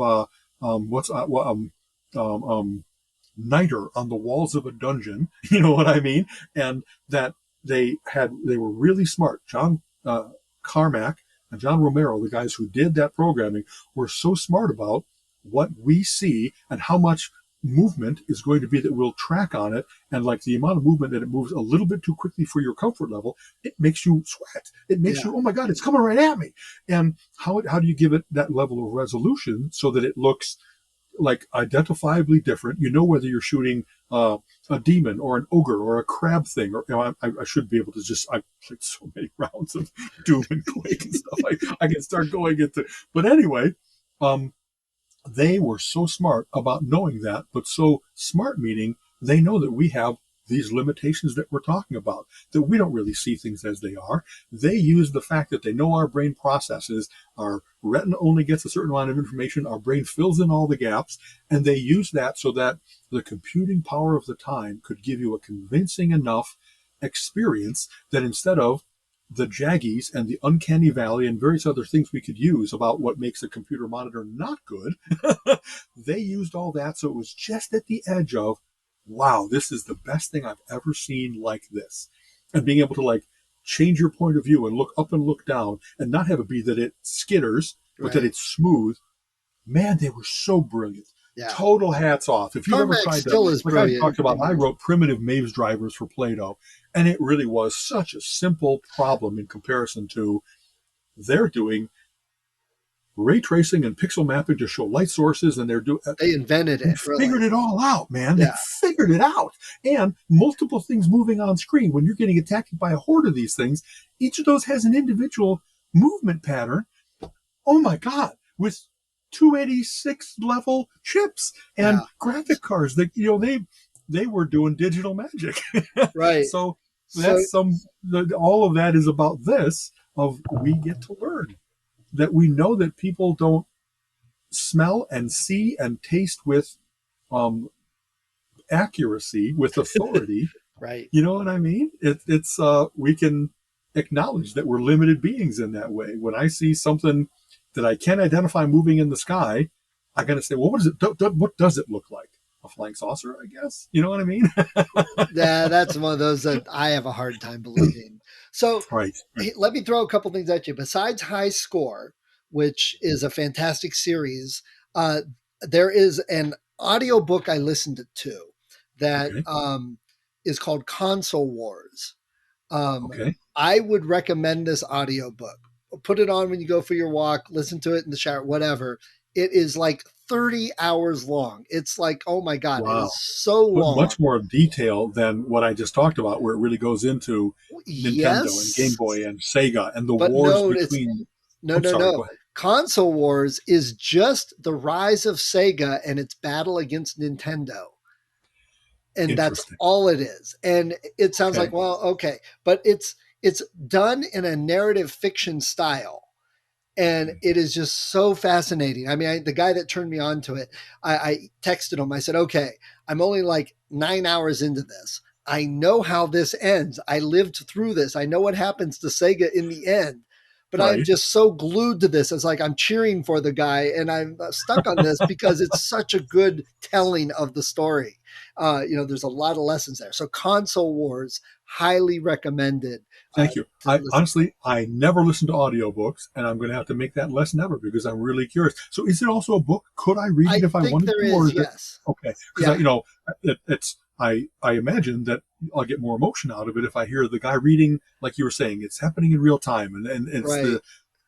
niter on the walls of a dungeon, you know what I mean? And that they were really smart. John Carmack and John Romero, the guys who did that programming, were so smart about what we see and how much movement is going to be that we'll track on it. And like the amount of movement that it moves a little bit too quickly for your comfort level, it makes you sweat. It makes you, oh my God, it's coming right at me. And how do you give it that level of resolution so that it looks like identifiably different? You know whether you're shooting a demon or an ogre or a crab thing, or I should be able to just, I've played so many rounds of Doom and Quake and stuff. I can start going into, but anyway, they were so smart about knowing that, but so smart meaning they know that we have these limitations that we're talking about, that we don't really see things as they are. They use the fact that they know our brain processes, our retina only gets a certain amount of information, our brain fills in all the gaps, and they use that so that the computing power of the time could give you a convincing enough experience that instead of the jaggies and the uncanny valley and various other things we could use about what makes a computer monitor not good, they used all that so it was just at the edge of, wow, this is the best thing I've ever seen like this. And being able to like change your point of view and look up and look down and not have it be that it skitters, but that it's smooth. Man, they were so brilliant. Yeah. Total hats off. If you've ever tried to, what I talked about, I wrote primitive maze drivers for Play-Doh, and it really was such a simple problem in comparison to they're doing ray tracing and pixel mapping to show light sources, and they invented it. Figured it all out, man. Yeah. They figured it out. And multiple things moving on screen. When you're getting attacked by a horde of these things, each of those has an individual movement pattern. Oh my God. With 286 level chips and graphic cards that, they were doing digital magic. Right. So that's all of that is about this of we get to learn that we know that people don't smell and see and taste with accuracy, with authority. Right. You know what I mean? It's we can acknowledge that we're limited beings in that way. When I see something that I can't identify moving in the sky, I gotta say, well, what does it look like? A flying saucer, I guess. You know what I mean? Yeah, that's one of those that I have a hard time believing. So right. Let me throw a couple things at you. Besides High Score, which is a fantastic series, there is an audiobook I listened to that is called Console Wars. I would recommend this audiobook. Put it on when you go for your walk, listen to it in the shower, whatever. It is like 30 hours long. It's like, oh my God, It is so long. Much more detail than what I just talked about, where it really goes into Nintendo and Game Boy and Sega and the wars between. No. Console Wars is just the rise of Sega and its battle against Nintendo. And that's all it is. And it sounds like, well, okay. But it's done in a narrative fiction style. And it is just so fascinating. I mean, the guy that turned me on to it, I texted him. I said, okay, I'm only like 9 hours into this. I know how this ends. I lived through this. I know what happens to Sega in the end. But I'm Right. just so glued to this. It's like I'm cheering for the guy, and I'm stuck on this because it's such a good telling of the story. There's a lot of lessons there. So, Console Wars, highly recommended Thank you. to listen. I never listen to audiobooks, and I'm going to have to make that less never because I'm really curious. So is it also a book? Could I read I it if I think wanted there to, or is, is it yes. okay? Because Yeah, I imagine that I'll get more emotion out of it if I hear the guy reading, like you were saying, it's happening in real time, and it's right.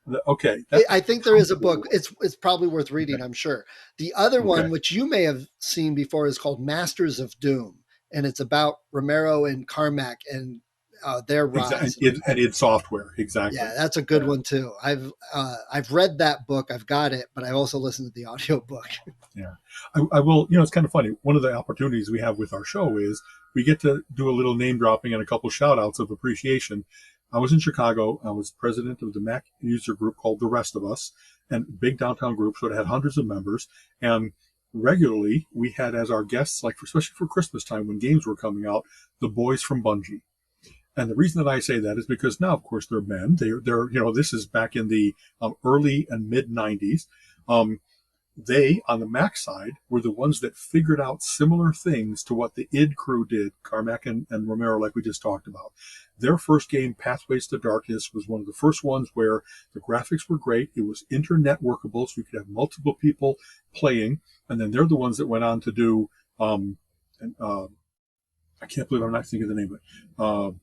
the okay. That I think there is a book. console. It's probably worth reading, Okay, I'm sure. The other okay, one, which you may have seen before, is called Masters of Doom, and it's about Romero and Carmack and their exactly. rise. And id Software, exactly. Yeah, that's a good Yeah. one too. I've read that book. I've got it, but I also listened to the audiobook. Yeah, I will. It's kind of funny. One of the opportunities we have with our show is we get to do a little name dropping and a couple shout outs of appreciation. I was in Chicago. I was president of the Mac user group called The Rest of Us, and big downtown group, so it had hundreds of members. And regularly, we had as our guests, like especially for Christmas time when games were coming out, the boys from Bungie. And the reason that I say that is because now, of course, they're men. They're this is back in the early and mid '90s. Um, they, on the Mac side, were the ones that figured out similar things to what the id crew did, Carmack and Romero, like we just talked about. Their first game, Pathways to Darkness, was one of the first ones where the graphics were great. It was internet workable, so you could have multiple people playing. And then they're the ones that went on to do, and, I can't believe I'm not thinking of the name of it.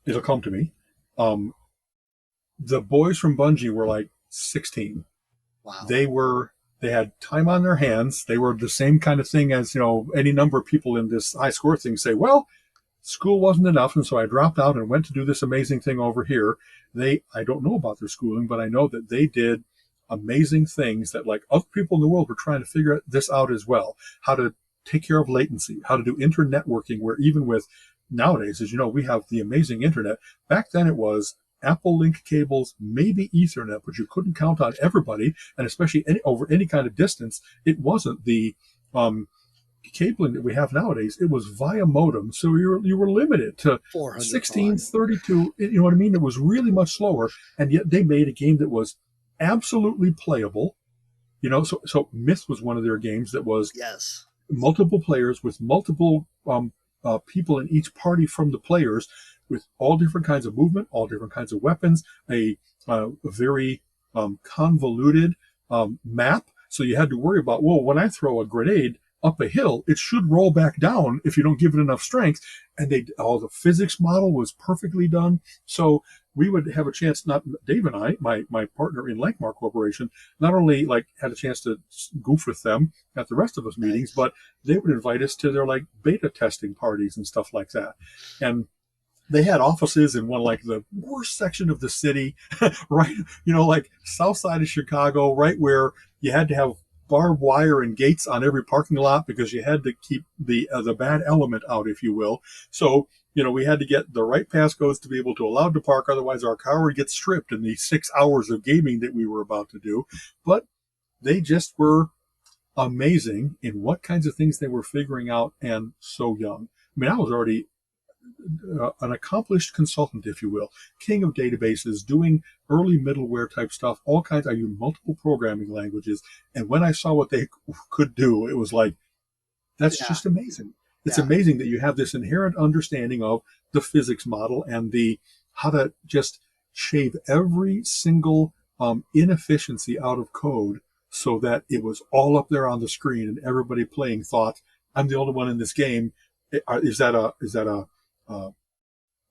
It'll come to me. Um, the boys from Bungie were like 16. Wow. They had time on their hands. They were the same kind of thing as, any number of people in this high score thing say, well, school wasn't enough. And so I dropped out and went to do this amazing thing over here. I don't know about their schooling, but I know that they did amazing things that like other people in the world were trying to figure this out as well. How to take care of latency, how to do internetworking, where even with nowadays, as you know, we have the amazing internet. Back then it was Apple link cables, maybe Ethernet, but you couldn't count on everybody, and especially over any kind of distance. It wasn't the cabling that we have nowadays. It was via modem, so you were limited to 400 16, baud. 32. You know what I mean? It was really much slower, and yet they made a game that was absolutely playable. So Myth was one of their games that was Yes. multiple players with multiple people in each party from the players, with all different kinds of movement, all different kinds of weapons, a very convoluted map. So you had to worry about, well, when I throw a grenade up a hill, it should roll back down if you don't give it enough strength. And all the physics model was perfectly done. So we would have a chance, not Dave and I, my partner in Lankmar Corporation, not only like had a chance to goof with them at the Rest of Us meetings, Nice. but they would invite us to their like beta testing parties and stuff like that. And they had offices in one like the worst section of the city, right? Like south side of Chicago, right where you had to have barbed wire and gates on every parking lot because you had to keep the bad element out, if you will. So we had to get the right passcodes to be able to allow to park. Otherwise, our car would get stripped in the 6 hours of gaming that we were about to do. But they just were amazing in what kinds of things they were figuring out, and so young. I mean, I was already an accomplished consultant, if you will, king of databases, doing early middleware type stuff, all kinds. I used multiple programming languages, and when I saw what they could do, it was like, that's Yeah. just amazing. It's Yeah. amazing that you have this inherent understanding of the physics model and the how to just shave every single inefficiency out of code so that it was all up there on the screen and everybody playing thought, I'm the only one in this game. Is that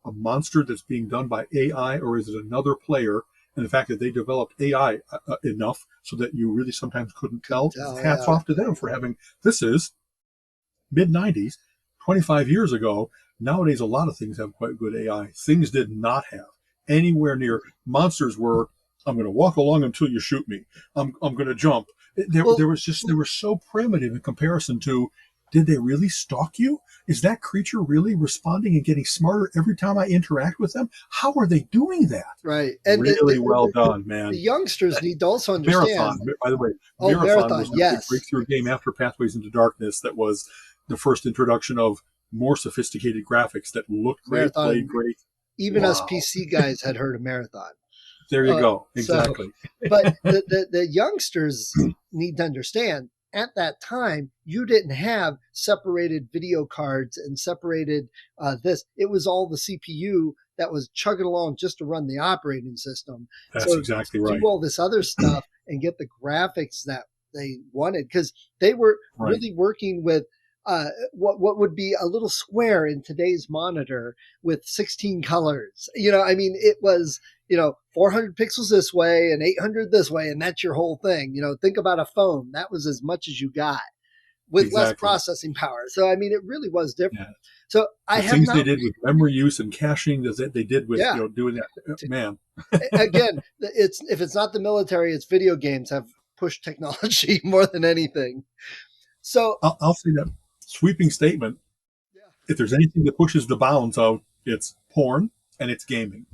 a monster that's being done by AI, or is it another player? And the fact that they developed AI enough so that you really sometimes couldn't Couldn't tell. tell. Hats Yeah. off to them for having. This is mid 90s, 25 years ago. Nowadays, a lot of things have quite good AI. Things did not have anywhere near. Monsters were, I'm going to walk along until you shoot me. I'm going to jump. There Well, was just, they were so primitive in comparison to did they really stalk you? Is that creature really responding and getting smarter every time I interact with them? How are they doing that? Right. And Really well done, the man. youngsters need to also Marathon, understand. by the way, Oh, Marathon was Marathon, the big yes. breakthrough game after Pathways into Darkness that was the first introduction of more sophisticated graphics that looked great, played Marathon, great. even us Wow. PC guys had heard of Marathon. There you go. So, Exactly. but the youngsters need to understand at that time, you didn't have separated video cards and separated this. It was all the CPU that was chugging along just to run the operating system. That's So exactly to do right. all this other stuff and get the graphics that they wanted, because they were Right. really working with what would be a little square in today's monitor with 16 colors. I mean, it was 400 pixels this way and 800 this way, and that's your whole thing. Think about a phone. That was as much as you got with less Exactly. processing power. So, I mean, it really was different. Yeah. So I The have things not. they did with memory use and caching that they did with Yeah. doing that, man. Again, if it's not the military, it's video games have pushed technology more than anything. So I'll say that sweeping statement. yeah, If there's anything that pushes the bounds of, it's porn and it's gaming.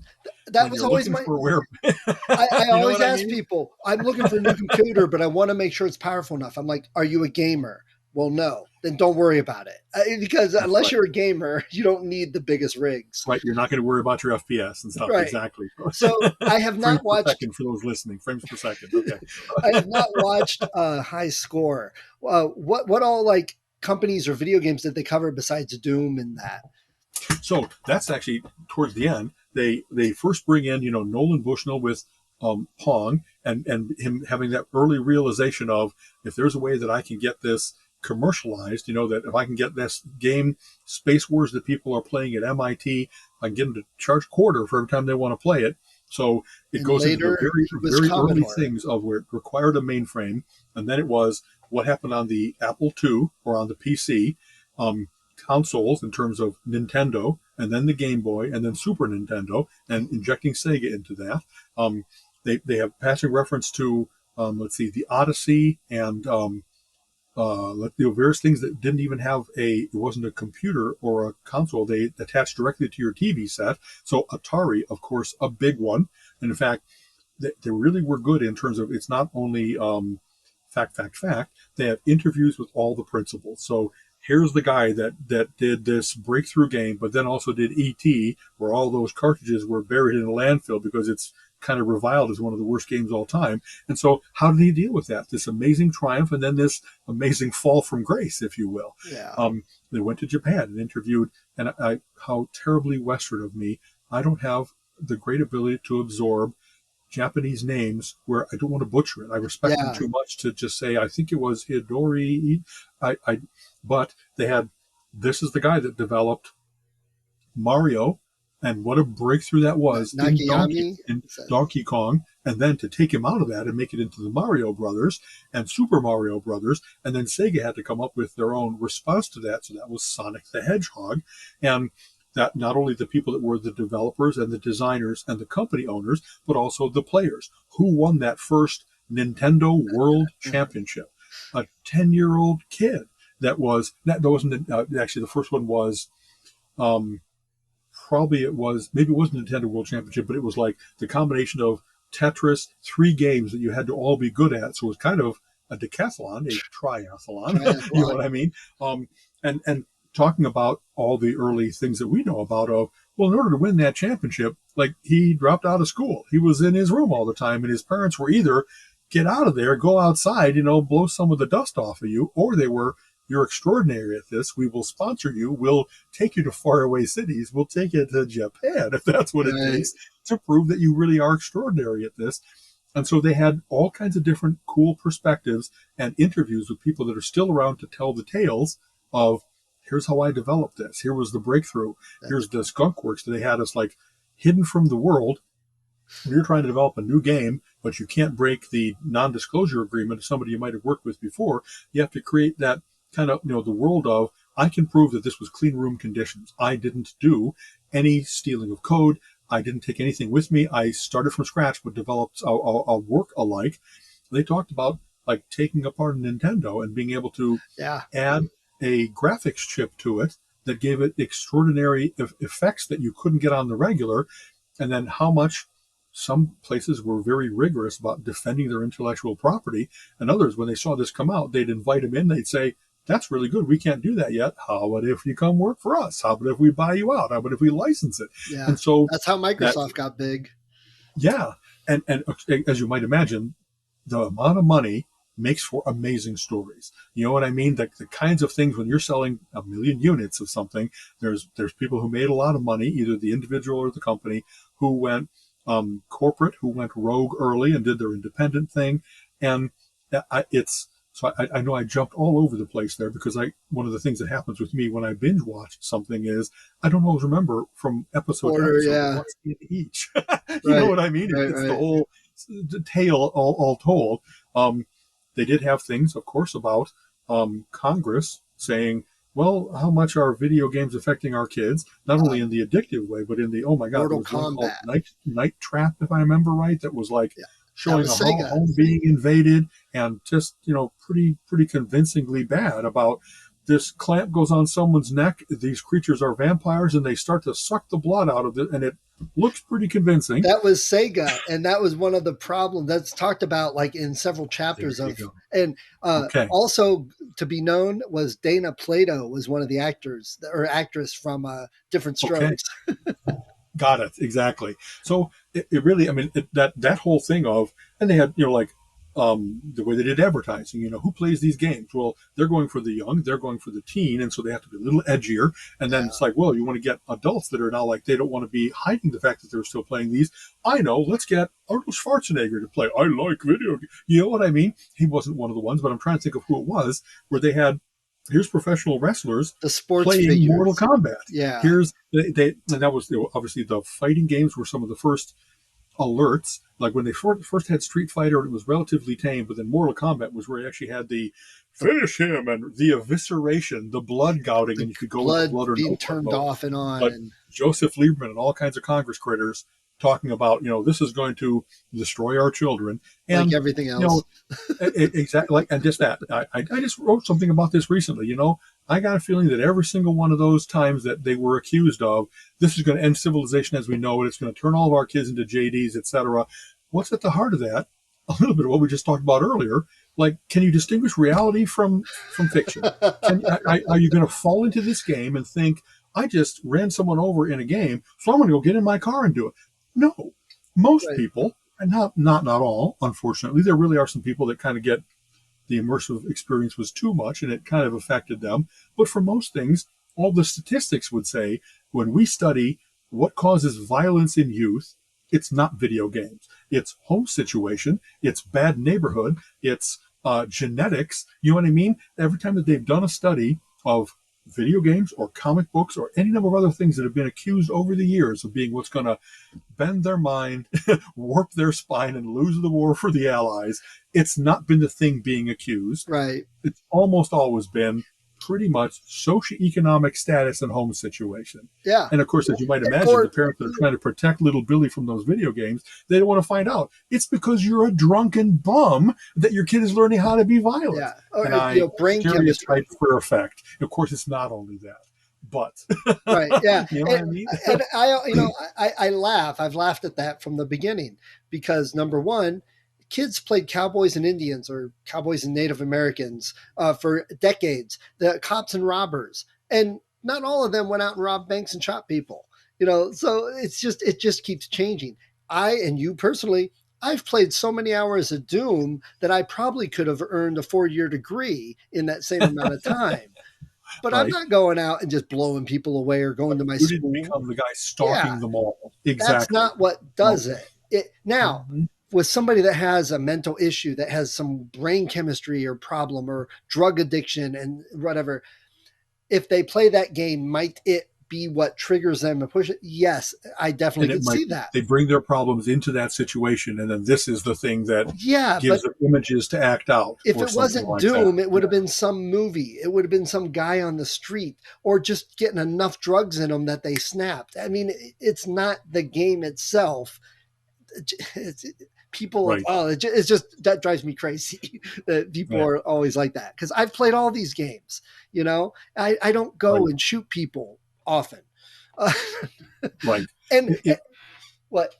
that When was you're always looking my. for where, I you know always what I ask mean? people, I'm looking for a new computer, but I want to make sure it's powerful enough. I'm like, are you a gamer? Well, no. Then don't worry about it. Because That's unless right. you're a gamer, you don't need the biggest rigs. Right. You're not going to worry about your FPS and stuff. Right. Exactly. So I have Frames not per watched. second for those listening. Frames per second. Okay. I have not watched High Score. What all like companies or video games did they cover besides Doom and that? So that's actually towards the end. They first bring in Nolan Bushnell with Pong and him having that early realization of, if there's a way that I can get this commercialized, that if I can get this game Space Wars that people are playing at MIT, I can get them to charge a quarter for every time they want to play it. So it And goes into the later very he was very early Commodore. things of where it required a mainframe, and then it was what happened on the Apple II or on the PC. Consoles in terms of Nintendo, and then the Game Boy, and then Super Nintendo, and injecting Sega into that. They have passing reference to the Odyssey and various things that didn't even have it wasn't a computer or a console. They attached directly to your TV set. So Atari, of course, a big one. And in fact, they really were good in terms of, it's not only fact. They have interviews with all the principals. So here's the guy that did this breakthrough game, but then also did E.T., where all those cartridges were buried in a landfill because it's kind of reviled as one of the worst games of all time. And so how did he deal with that? This amazing triumph and then this amazing fall from grace, if you will. Yeah. They went to Japan and interviewed, and how terribly Western of me. I don't have the great ability to absorb Japanese names where I don't want to butcher it. I respect them too much to just say, I think it was Hidori. But they had, this is the guy that developed Mario, and what a breakthrough that was Nakayami in Donkey Kong. And then to take him out of that and make it into the Mario Brothers and Super Mario Brothers. And then Sega had to come up with their own response to that. So that was Sonic the Hedgehog. And that not only the people that were the developers and the designers and the company owners, but also the players who won that first Nintendo World Championship. A 10-year-old kid that wasn't actually, the first one was maybe it wasn't Nintendo World Championship, but it was like the combination of Tetris, 3 games that you had to all be good at. So it was kind of a decathlon, a triathlon. You know what I mean? And talking about all the early things that we know about in order to win that championship, like, he dropped out of school. He was in his room all the time, and his parents were either get out of there, go outside, blow some of the dust off of you, or they were, you're extraordinary at this. We will sponsor you. We'll take you to faraway cities. We'll take you to Japan if that's what it takes to prove that you really are extraordinary at this. And so they had all kinds of different cool perspectives and interviews with people that are still around to tell the tales of, here's how I developed this. Here was the breakthrough. Here's the skunk works that they had us like hidden from the world. You're trying to develop a new game, but you can't break the non-disclosure agreement of somebody you might have worked with before. You have to create that kind of, the world of, I can prove that this was clean room conditions. I didn't do any stealing of code. I didn't take anything with me. I started from scratch, but developed a work alike. They talked about like taking apart a Nintendo and being able to add a graphics chip to it that gave it extraordinary effects that you couldn't get on the regular, and then how much some places were very rigorous about defending their intellectual property, and others, when they saw this come out, they'd invite them in. They'd say, "That's really good. We can't do that yet. How about if you come work for us? How about if we buy you out? How about if we license it?" Yeah. And so That's how Microsoft got big. yeah, and as you might imagine, the amount of money makes for amazing stories. You know what I mean? The kinds of things when you're selling 1 million units of something, there's people who made a lot of money, either the individual or the company, who went corporate, who went rogue early and did their independent thing, and it's. So I know I jumped all over the place there because one of the things that happens with me when I binge watch something is I don't always remember from episode to episode Yeah. what's in each. Right. Know what I mean? Right, It's right. the whole tale all told. They did have things, of course, about Congress saying, well, how much are video games affecting our kids? Not only in the addictive way, but in the, oh my God, there Mortal was one called Kombat. Night Trap, if I remember right, that was like Yeah. showing was a Sega. home being invaded, and just, pretty convincingly bad about this clamp goes on someone's neck. These creatures are vampires, and they start to suck the blood out of it, and it looks pretty convincing. That was Sega, and that was one of the problems that's talked about, like in several chapters There you of. go. And Okay. also to be known was Dana Plato was one of the actors or actress from Different Strokes. Okay. Got it. Exactly. So it really, I mean, that whole thing of, and they had, like, the way they did advertising, who plays these games? Well, they're going for the young, they're going for the teen. And so they have to be a little edgier. And then it's like, well, you want to get adults that are now like, they don't want to be hiding the fact that they're still playing these. I know, let's get Arnold Schwarzenegger to play. I like video games. You know what I mean? He wasn't one of the ones, but I'm trying to think of who it was, where they had, here's professional wrestlers The sports playing figures. Mortal Kombat. Yeah. Here's and that was obviously the fighting games were some of the first alerts. Like when they first had Street Fighter, it was relatively tame, but then Mortal Kombat was where you actually had the finish him and the evisceration, the blood gouting, and you could go with blood or being no turned blood off and on. But and Joseph Lieberman and all kinds of Congress critters talking about, this is going to destroy our children, and like everything else. Exactly. Like, and just that. I just wrote something about this recently. I got a feeling that every single one of those times that they were accused of, this is going to end civilization as we know it. It's going to turn all of our kids into JDs, etc. What's at the heart of that? A little bit of what we just talked about earlier. Like, can you distinguish reality from fiction? Are you going to fall into this game and think, I just ran someone over in a game, so I'm going to go get in my car and do it? No. Most people, and not all, unfortunately, there really are some people that kind of get the immersive experience was too much and it kind of affected them. But for most things, all the statistics would say when we study what causes violence in youth, it's not video games. It's home situation. It's bad neighborhood. It's genetics. You know what I mean? Every time that they've done a study of video games or comic books or any number of other things that have been accused over the years of being what's going to bend their mind, warp their spine, and lose the war for the Allies, it's not been the thing being accused. Right. It's almost always been pretty much socioeconomic status and home situation. Yeah. And of course, as you might imagine, the parents that are trying to protect little Billy from those video games, they don't want to find out. It's because you're a drunken bum that your kid is learning how to be violent. Yeah. And brain chemistry for effect. Of course, it's not only that. But right, yeah, you know what I mean? And I laugh. I've laughed at that from the beginning because number one, kids played cowboys and Indians or cowboys and Native Americans for decades. The cops and robbers, and not all of them went out and robbed banks and shot people. So it just keeps changing. I and you personally, I've played so many hours of Doom that I probably could have earned a 4-year degree in that same amount of time. But right. I'm not going out and just blowing people away or going to my school. You didn't become the guy stalking them all. Exactly. That's not what does it. Now, with somebody that has a mental issue, that has some brain chemistry or problem or drug addiction and whatever, if they play that game, might it be what triggers them and push it? Yes, I definitely can see that. They bring their problems into that situation, and then this is the thing that gives them images to act out. If it wasn't like Doom, it would have been some movie. It would have been some guy on the street or just getting enough drugs in them that they snapped. I mean, it's not the game itself. people, Right. it's just, that drives me crazy that people Right. are always like that. Because I've played all these games, I don't go Right. and shoot people often. Uh, Right. and It, what?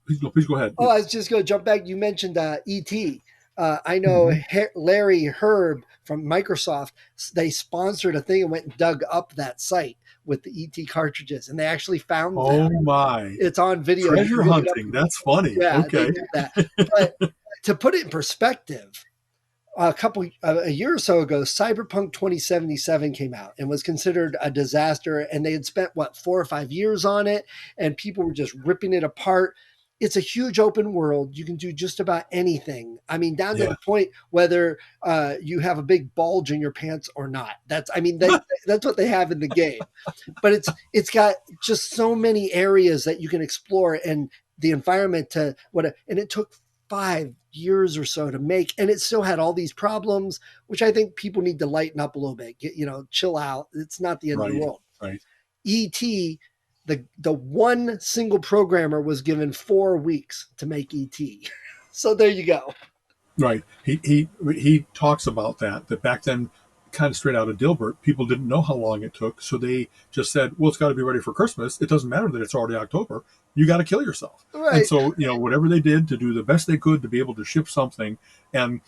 please go ahead. Oh, I was just going to jump back. You mentioned E.T. I know Mhm. Larry Herb from Microsoft, they sponsored a thing and went and dug up that site with the ET cartridges, and they actually found them. Oh my. It's on video. You Treasure can look it up. hunting. That's funny. Yeah, they Okay. did that. But to put it in perspective, a year or so ago, Cyberpunk 2077 came out and was considered a disaster. And they had spent 4 or 5 years on it, and people were just ripping it apart. It's a huge open world. You can do just about anything. I mean, down to Yeah. the point whether you have a big bulge in your pants or not. That's what they have in the game. But it's got just so many areas that you can explore, and the environment to what. And it took 5 years or so to make, and it still had all these problems, which I think people need to lighten up a little bit. Chill out. It's not the end of the Right. world. Right. ET, the one single programmer was given 4 weeks to make ET. So there you go. Right. He talks about that back then, kind of straight out of Dilbert, people didn't know how long it took, so they just said, "Well, it's got to be ready for Christmas. It doesn't matter that it's already October. You got to kill yourself." And Right. so, whatever they did to do the best they could to be able to ship something, and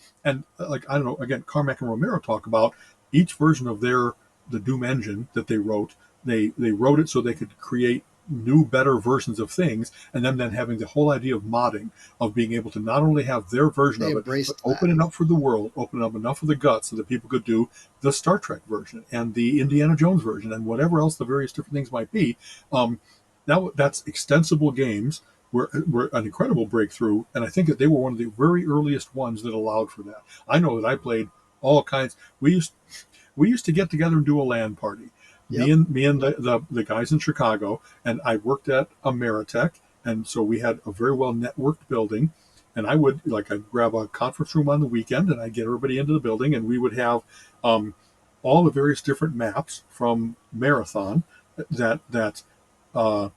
like, I don't know, again, Carmack and Romero talk about each version of the Doom engine that they wrote. They wrote it so they could create new, better versions of things, and then having the whole idea of modding, of being able to not only have their version They of it, but embraced that. open it up for the world, open up enough of the guts so that people could do the Star Trek version and the Indiana Jones version and whatever else the various different things might be. Now that's extensible games were an incredible breakthrough, and I think that they were one of the very earliest ones that allowed for that. I know that I played all kinds. We used to get together and do a LAN party. Me Yep. and the guys in Chicago, and I worked at Ameritech, and so we had a very well networked building. And I'd grab a conference room on the weekend, and I'd get everybody into the building, and we would have um, all the various different maps from Marathon that uh,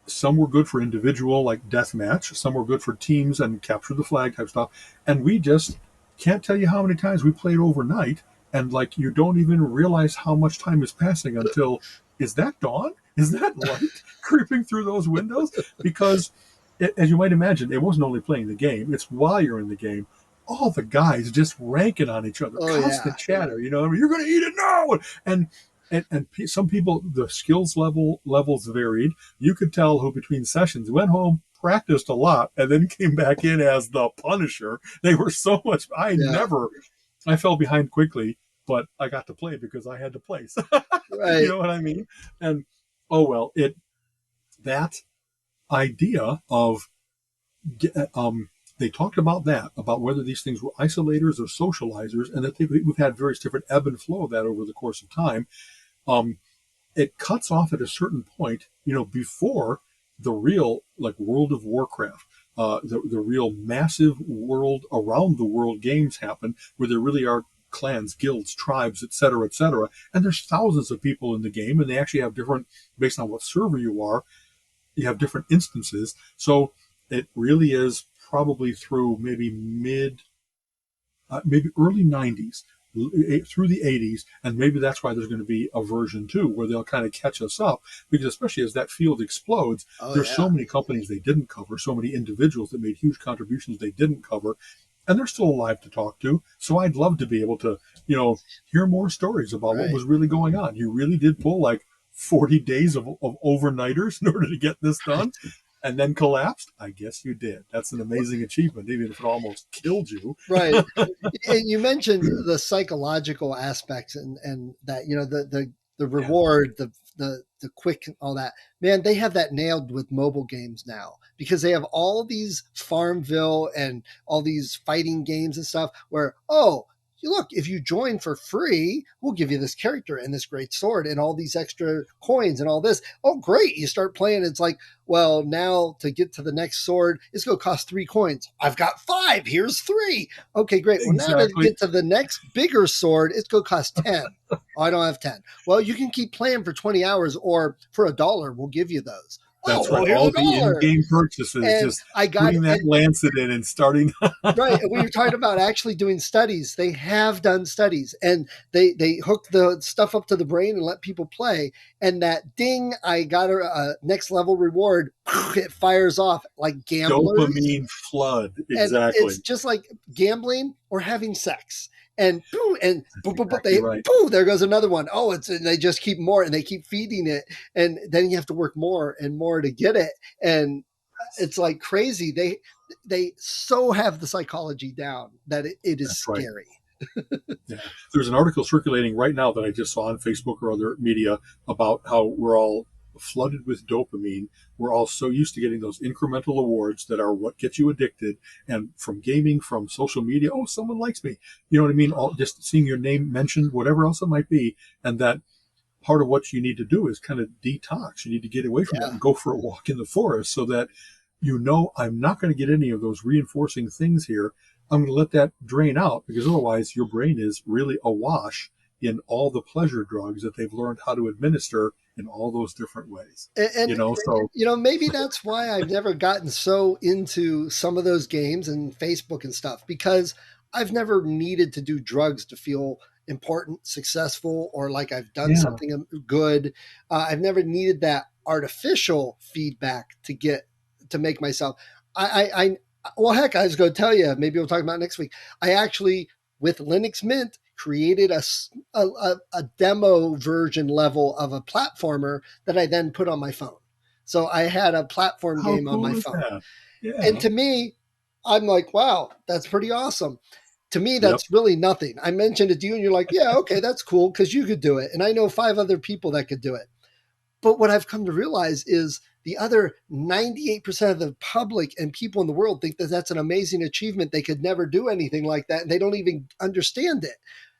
some were good for individual, like deathmatch. Some were good for teams and capture the flag type stuff. And we just can't tell you how many times we played overnight. And like, you don't even realize how much time is passing until, is that dawn? Is that light creeping through those windows? Because, as you might imagine, it wasn't only playing the game, it's while you're in the game. All the guys just ranking on each other, Oh yeah. constant chatter. You're going to eat it now, and some people, the skills levels varied. You could tell who between sessions went home, practiced a lot, and then came back in as the Punisher. They were so much. Yeah. I fell behind quickly, but I got to play because I had to play. You Right. know what I mean? And oh well, that idea of they talked about that, about whether these things were isolators or socializers, and that we've had various different ebb and flow of that over the course of time. Um, it cuts off at a certain point, before the real, like, World of Warcraft, the real massive world around the world games happen, where there really are clans, guilds, tribes, etc., and there's thousands of people in the game, and they actually have different, based on what server you are, you have different instances. So it really is probably through maybe early 90s through the 80s, and maybe that's why there's going to be a version 2 where they'll kind of catch us up, because especially as that field explodes, Oh there's yeah. so many companies they didn't cover, so many individuals that made huge contributions they didn't cover, and they're still alive to talk to. So I'd love to be able to hear more stories about what Right. was really going on. You really did pull like 40 days of overnighters in order to get this done, and then collapsed? I guess you did. That's an amazing achievement, even if it almost killed you. Right. And you mentioned the psychological aspects, and that, the Yeah. reward, the quick, all that. Man, they have that nailed with mobile games now, because they have all these Farmville and all these fighting games and stuff where, oh, look, if you join for free, we'll give you this character and this great sword and all these extra coins and all this. Oh, great. You start playing. It's like, well, now to get to the next sword, it's going to cost 3 coins. I've got 5. Here's 3. Okay, great. Well, now to Exactly. get to the next bigger sword, it's going to cost 10. Oh, I don't have 10. Well, you can keep playing for 20 hours, or for $1, we'll give you those. Oh, That's well, right. here's All a the dollar. in-game purchases, And just I got putting that and lancet in and starting. right. And we were talking about actually doing studies. They have done studies, and they hook the stuff up to the brain and let people play. And that ding, I got a next level reward. It fires off like gamblers, Dopamine flood. and it's Exactly. just like gambling or having sex. And boo, and boo, boo, boo, Exactly right. boo, there goes another one. Oh, it's and they just keep more and they keep feeding it, and then you have to work more and more to get it, and it's like crazy. They so have the psychology down that it is That's right. scary. Yeah. There's an article circulating right now that I just saw on Facebook or other media about how we're all flooded with dopamine. We're all so used to getting those incremental awards that are what gets you addicted. And from gaming, from social media, oh, someone likes me. You know what I mean? All just seeing your name mentioned, whatever else it might be. And that part of what you need to do is kind of detox. You need to get away from that Yeah, and go for a walk in the forest so that I'm not going to get any of those reinforcing things here. I'm going to let that drain out because otherwise your brain is really awash in all the pleasure drugs that they've learned how to administer in all those different ways. and So maybe that's why I've never gotten so into some of those games and Facebook and stuff, because I've never needed to do drugs to feel important, successful, or like I've done yeah, something good. I've never needed that artificial feedback to make myself. I well, heck, I was going to tell you. Maybe we'll talk about it next week. I actually, with Linux Mint, created a demo version level of a platformer that I then put on my phone. So I had a platform how game on my cool is phone. that? And Yeah, to me, I'm like, wow, that's pretty awesome. To me, yep. that's really nothing. I mentioned it to you, and you're like, yeah, okay, that's cool because you could do it. And I know 5 other people that could do it. But what I've come to realize is the other 98% of the public and people in the world think that that's an amazing achievement. They could never do anything like that, and they don't even understand it.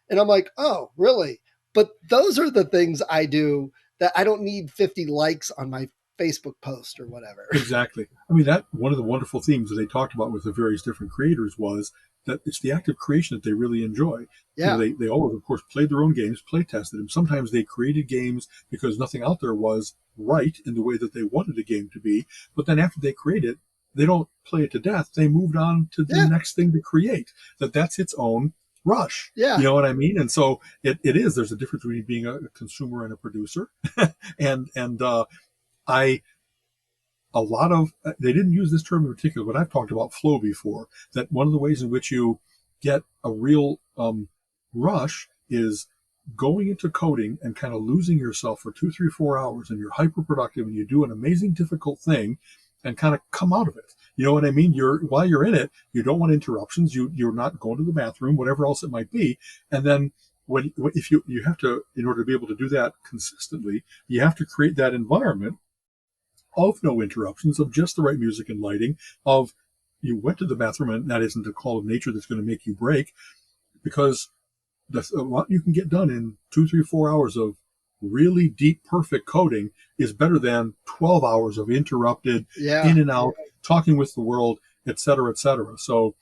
And I'm like, oh, really? But those are the things I do that I don't need 50 likes on my Facebook post or whatever. Exactly. I mean, that one of the wonderful themes that they talked about with the various different creators was that it's the act of creation that they really enjoy. Yeah. They always, of course, played their own games, play tested them. Sometimes they created games because nothing out there was right in the way that they wanted a game to be. But then after they create it, they don't play it to death. They moved on to the Yeah. next thing to create. That's its own rush. You Yeah. know what I mean? And so there's a difference between being a consumer and a producer. and I, a lot of they didn't use this term in particular, but I've talked about flow before. That one of the ways in which you get a real rush is going into coding and kind of losing yourself for 2, 3, 4 hours, and you're hyper productive and you do an amazing difficult thing, and kind of come out of it. You know what I mean? While you're in it, you don't want interruptions. You're not going to the bathroom, whatever else it might be, and then. If you have to, in order to be able to do that consistently, you have to create that environment of no interruptions, of just the right music and lighting, of you went to the bathroom and that isn't a call of nature that's going to make you break, because what you can get done in 2, 3, 4 hours of really deep, perfect coding is better than 12 hours of interrupted, Yeah. in and out, talking with the world, et cetera, et cetera. So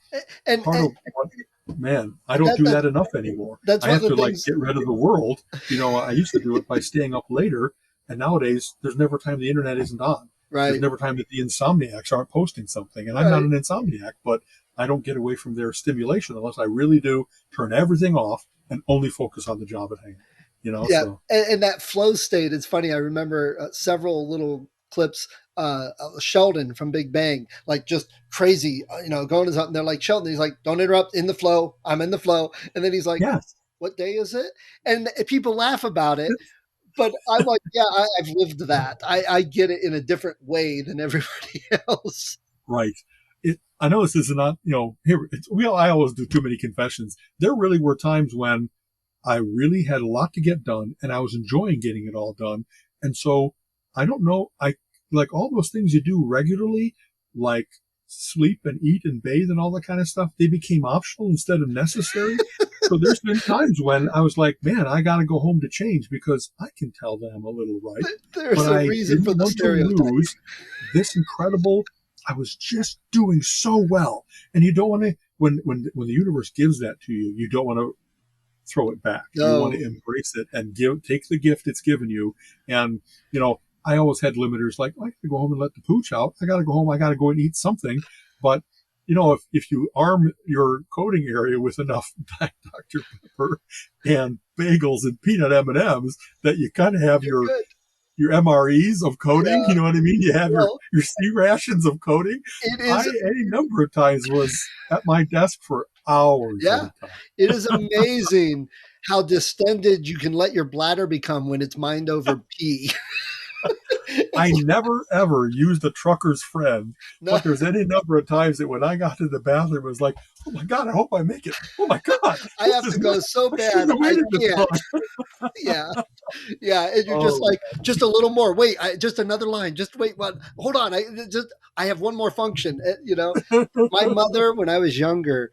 And, part and of what, man, I don't do that enough anymore. that's I one have of the to like things, get rid of the world. I used to do it by staying up later. And nowadays, there's never time the internet isn't on. There's right? never time that the insomniacs aren't posting something. And I'm not Right. an insomniac, but I don't get away from their stimulation unless I really do turn everything off and only focus on the job at hand. Yeah, So and that flow state, it's funny. I remember several little clips. Sheldon from Big Bang, like just crazy, going to something. They're like, Sheldon, he's like, don't interrupt, in the flow. I'm in the flow. And then he's like, yes, what day is it? And people laugh about it. But I'm like, yeah, I've lived that. I get it in a different way than everybody else. right. I know this is not, here, I always do too many confessions. There really were times when I really had a lot to get done and I was enjoying getting it all done. And so I don't know. I like all those things you do regularly, like sleep and eat and bathe and all that kind of stuff. They became optional instead of necessary. So there's been times when I was like, man, I got to go home to change because I can tell that I'm a little right, There's but a I reason for didn't the want to stereotype. lose this incredible. I was just doing so well. And you don't want to, when the universe gives that to you, you don't want to throw it back. You want No, to embrace it and take the gift it's given you. And, I always had limiters like, I got to go home and let the pooch out. I got to go home. I got to go and eat something. But, if you arm your coding area with enough Dr. Pepper and bagels and peanut M&Ms, that you kind of have You're good. your MREs of coding. Yeah. You know what I mean? You have Well, your C rations of coding. it I, is. any number of times, was at my desk for hours at Yeah. a time. It is amazing how distended you can let your bladder become when it's mind over pee. I It's never ever used a trucker's friend, no, but there's any number of times that when I got to the bathroom, it was like, oh my God, I hope I make it. Oh my God, I this have is to go nuts. so I shouldn't bad. have I waited this can't. long. Yeah. Yeah. And you're just Oh, like, just a little more. Wait, just another line. Just wait. What? Hold on. I have one more function. My mother, when I was younger,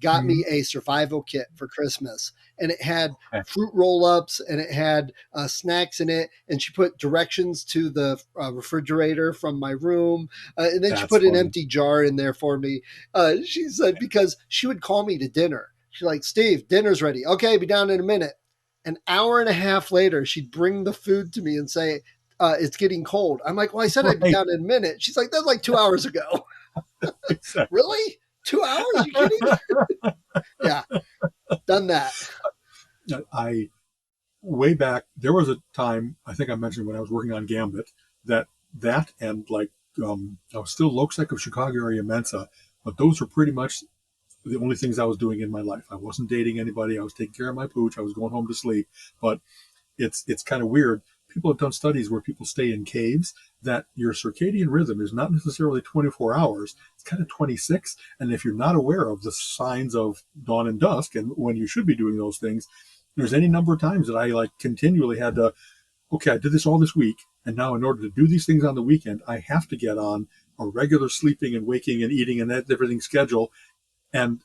got me Mhm. a survival kit for Christmas, and it had fruit roll-ups and it had snacks in it, and she put directions to the refrigerator from my room, and then she That's put an funny. empty jar in there for me. She said because she would call me to dinner. She's like, Steve, dinner's ready. Okay, be down in a minute. An hour and a half later, she'd bring the food to me and say, it's getting cold. I'm like, well, I said I'd be Right. down in a minute. She's like, that's like 2 hours ago. Exactly. Really? 2 hours? You kidding? Yeah, done that. I way back, there was a time, I think I mentioned when I was working on Gambit, that and like, I was still Loksek of Chicago area Mensa, but those were pretty much the only things I was doing in my life. I wasn't dating anybody. I was taking care of my pooch. I was going home to sleep. But it's kind of weird. People have done studies where people stay in caves that your circadian rhythm is not necessarily 24 hours. It's kind of 26. And if you're not aware of the signs of dawn and dusk and when you should be doing those things, there's any number of times that I like continually had to, okay, I did this all this week. And now in order to do these things on the weekend, I have to get on a regular sleeping and waking and eating and that everything schedule. And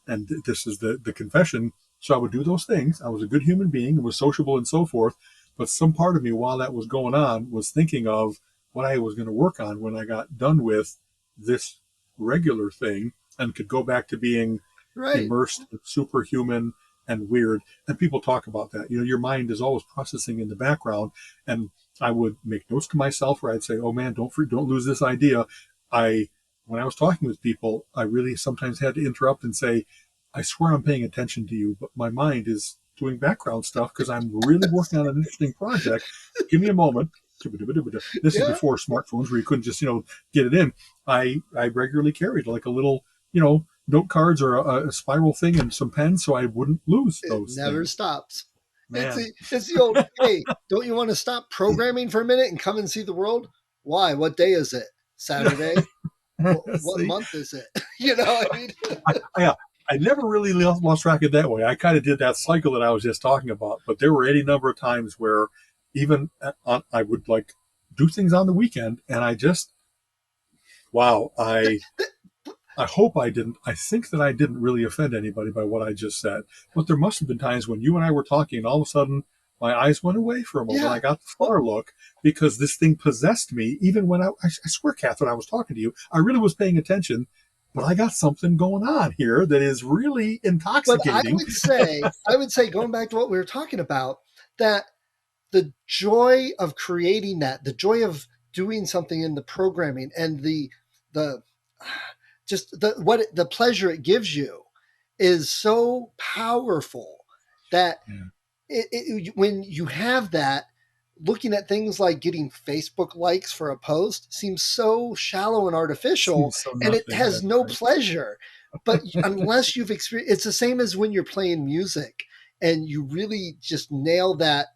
this is the confession. So I would do those things. I was a good human being and was sociable and so forth. But some part of me, while that was going on, was thinking of what I was going to work on when I got done with this regular thing and could go back to being Right. immersed, superhuman, and weird. And people talk about that. Your mind is always processing in the background. And I would make notes to myself where I'd say, "Oh man, don't lose this idea." I When I was talking with people, I really sometimes had to interrupt and say, "I swear I'm paying attention to you, but my mind is doing background stuff because I'm really working on an interesting project. Give me a moment." This is Yeah. before smartphones where you couldn't just get it in. I regularly carried like a little note cards or a spiral thing and some pens so I wouldn't lose It those never things. stops. Man, It's the old, hey, don't you want to stop programming for a minute and come and see the world? Why? What day is it? Saturday? What see, month is it? I mean, I, I never really lost track of that way. I kind of did that cycle that I was just talking about, but there were any number of times where even I would like do things on the weekend, and I just wow, I hope I didn't. I think that I didn't really offend anybody by what I just said, but there must have been times when you and I were talking, and all of a sudden my eyes went away for a moment. yeah. I got the Well, far look because this thing possessed me. Even when I swear, Catherine, I was talking to you, I really was paying attention, but I got something going on here that is really but intoxicating. I would say, going back to what we were talking about, that the joy of creating that, the joy of doing something in the programming, and the just the pleasure it gives you is so powerful that Yeah. when you have that, looking at things like getting Facebook likes for a post seems so shallow and artificial, Seems so and it nothing. has That's no right. pleasure. But unless you've experienced, it's the same as when you're playing music and you really just nail that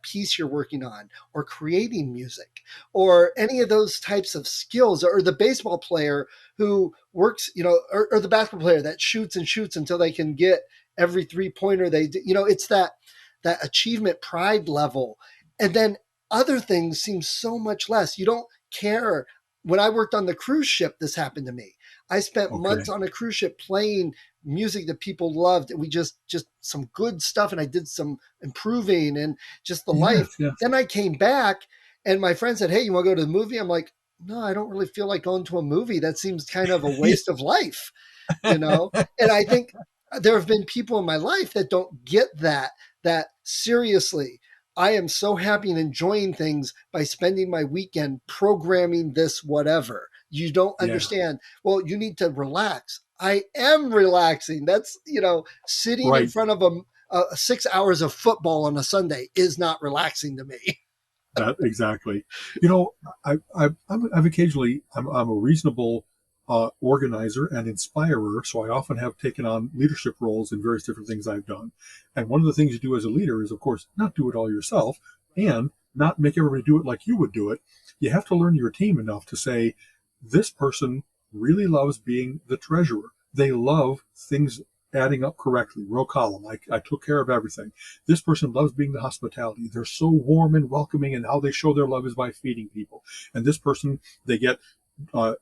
piece you're working on, or creating music, or any of those types of skills, or the baseball player who works, or the basketball player that shoots and shoots until they can get every 3-pointer they do. It's that achievement pride level. And then other things seem so much less. You don't care. When I worked on the cruise ship, this happened to me. I spent months Okay. on a cruise ship playing music that people loved, and we just some good stuff, and I did some improving and just the life. Yes. Yes. Then I came back, and my friend said, "Hey, you want to go to the movie?" I'm like, "No, I don't really feel like going to a movie. That seems kind of a waste of life." And I think there have been people in my life that don't get that seriously. I am so happy and enjoying things by spending my weekend programming this whatever. You don't Yeah. understand. Well, you need to relax. I am relaxing. That's, sitting in Right. front of a 6 hours of football on a Sunday is not relaxing to me. That exactly. You know, I've occasionally I'm a reasonable organizer and inspirer, so I often have taken on leadership roles in various different things I've done. And one of the things you do as a leader is, of course, not do it all yourself and not make everybody do it like you would do it. You have to learn your team enough to say, this person really loves being the treasurer. They love things adding up correctly, row column. I took care of everything. This person loves being the hospitality. They're so warm and welcoming, and how they show their love is by feeding people. And this person, they get a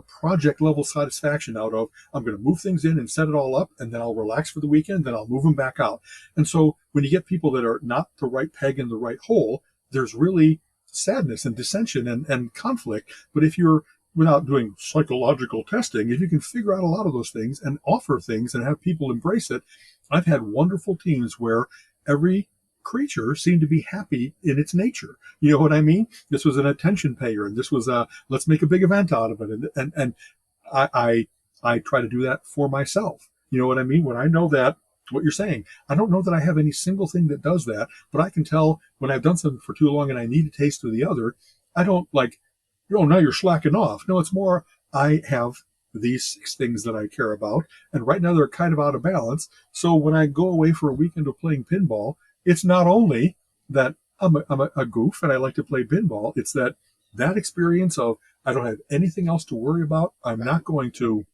project level satisfaction out of, I'm going to move things in and set it all up, and then I'll relax for the weekend, then I'll move them back out. And so when you get people that are not the right peg in the right hole, there's really sadness and dissension and conflict. But if you're, without doing psychological testing, if you can figure out a lot of those things and offer things and have people embrace it, I've had wonderful teams where every creature seemed to be happy in its nature. You know what I mean? This was an attention payer, and this was a let's make a big event out of it. And I try to do that for myself. You know what I mean? When I know that, what you're saying, I don't know that I have any single thing that does that, but I can tell when I've done something for too long and I need a taste of the other. I don't like, oh, now you're slacking off. No, it's more, I have these 6 things that I care about, and right now they're kind of out of balance. So when I go away for a weekend of playing pinball, it's not only that I'm a goof and I like to play pinball, it's that experience of, I don't have anything else to worry about. I'm not going to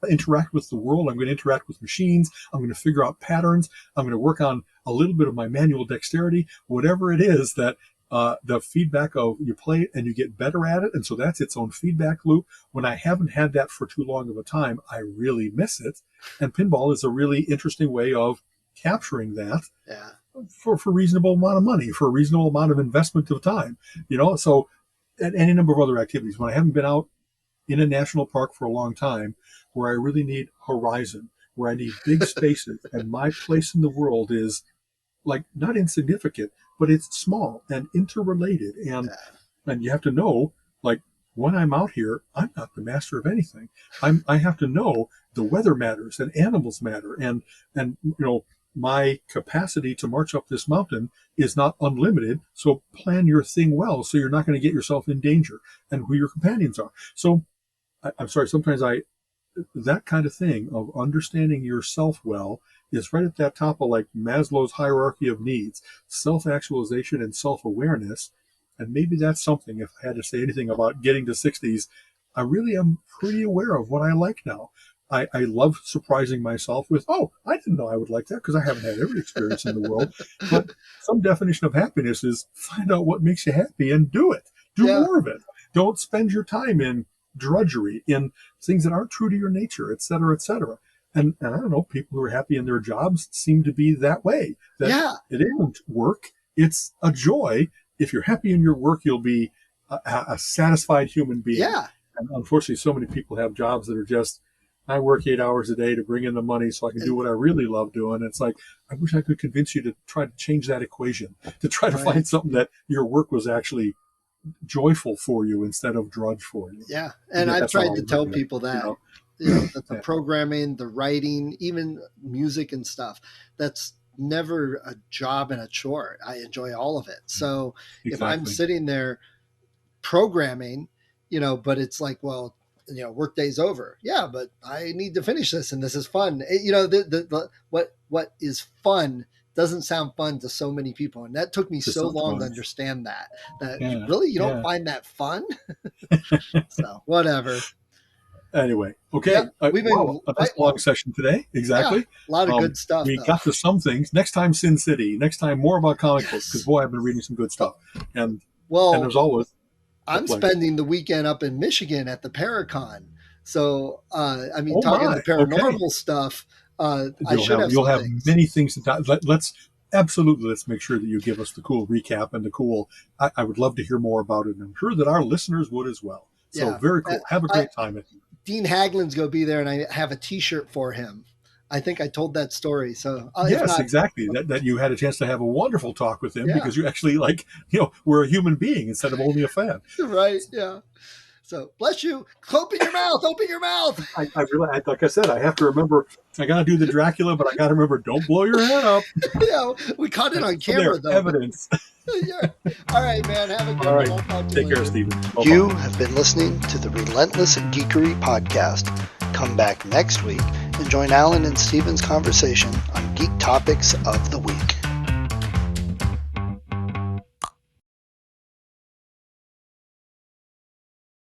interact with the world. I'm going to interact with machines. I'm going to figure out patterns. I'm going to work on a little bit of my manual dexterity, whatever it is that the feedback of, you play it and you get better at it. And so that's its own feedback loop. When I haven't had that for too long of a time, I really miss it. And pinball is a really interesting way of capturing that. Yeah. For a reasonable amount of money, for a reasonable amount of investment of time, so, and any number of other activities. When I haven't been out in a national park for a long time, where I really need horizon, where I need big spaces, and my place in the world is like not insignificant, but it's small and interrelated. And you have to know, like, when I'm out here, I'm not the master of anything. I have to know the weather matters and animals matter, and my capacity to march up this mountain is not unlimited. So plan your thing well, so you're not going to get yourself in danger, and who your companions are. So I'm sorry, sometimes that kind of thing of understanding yourself well is right at that top of like Maslow's hierarchy of needs, self-actualization and self-awareness. And maybe that's something, if I had to say anything about getting to 60s, I really am pretty aware of what I like now. I love surprising myself with, oh, I didn't know I would like that, because I haven't had every experience in the world. But some definition of happiness is find out what makes you happy and do it. Do Yeah. more of it. Don't spend your time in drudgery, in things that aren't true to your nature, et cetera, et cetera. And I don't know, people who are happy in their jobs seem to be that way. That Yeah. it isn't work, it's a joy. If you're happy in your work, you'll be a satisfied human being. Yeah. And unfortunately, so many people have jobs that are just, I work 8 hours a day to bring in the money so I can do what I really love doing. It's like, I wish I could convince you to try to change that equation, to try to Right. find something that your work was actually joyful for you instead of drudge for you. Yeah. And I've That's how tried I to look tell at it, people that, that the Yeah. programming, the writing, even music and stuff, that's never a job and a chore. I enjoy all of it. So if I'm Exactly. sitting there programming, but it's like, well, workday's over. Yeah, but I need to finish this, and this is fun. What is fun doesn't sound fun to so many people, and that took me To so some long to folks. understand that. That Yeah. really, you don't Yeah. find that fun. So whatever. Anyway, Yeah, okay. we've been Wow, a nice quite long long. session today. Yeah, Exactly. a lot of good stuff We though. got to some things. Next time, Sin City. Next time, more about comic books, because Yes. boy, I've been reading some good stuff. And Well, as always, a I'm pleasure. spending the weekend up in Michigan at the Paracon. So, Oh talking my. the Okay. paranormal stuff, I You'll should have have you'll some have things. many things to talk. Let's absolutely let's make sure that you give us the cool recap and the cool. I would love to hear more about it, and I'm sure that our listeners would as well. So Yeah. very cool. Have a I, great time. Dean Haglin's going to be there, and I have a T-shirt for him. I think I told that story. So if Yes, not, exactly. That you had a chance to have a wonderful talk with him Yeah. because you actually were a human being instead of only a fan. right, yeah. So bless you. Open your mouth. Open your mouth. I really, like I said, I have to remember. I got to do the Dracula, but I got to remember, don't blow your head up. Yeah, we caught it on So there, camera though. evidence. Yeah. All right, man. Have a good All one. right, I'll talk to you take care, later. Stephen. Bye-bye. You have been listening to the Relentless Geekery podcast. Come back next week and join Alan and Steven's conversation on geek topics of the week.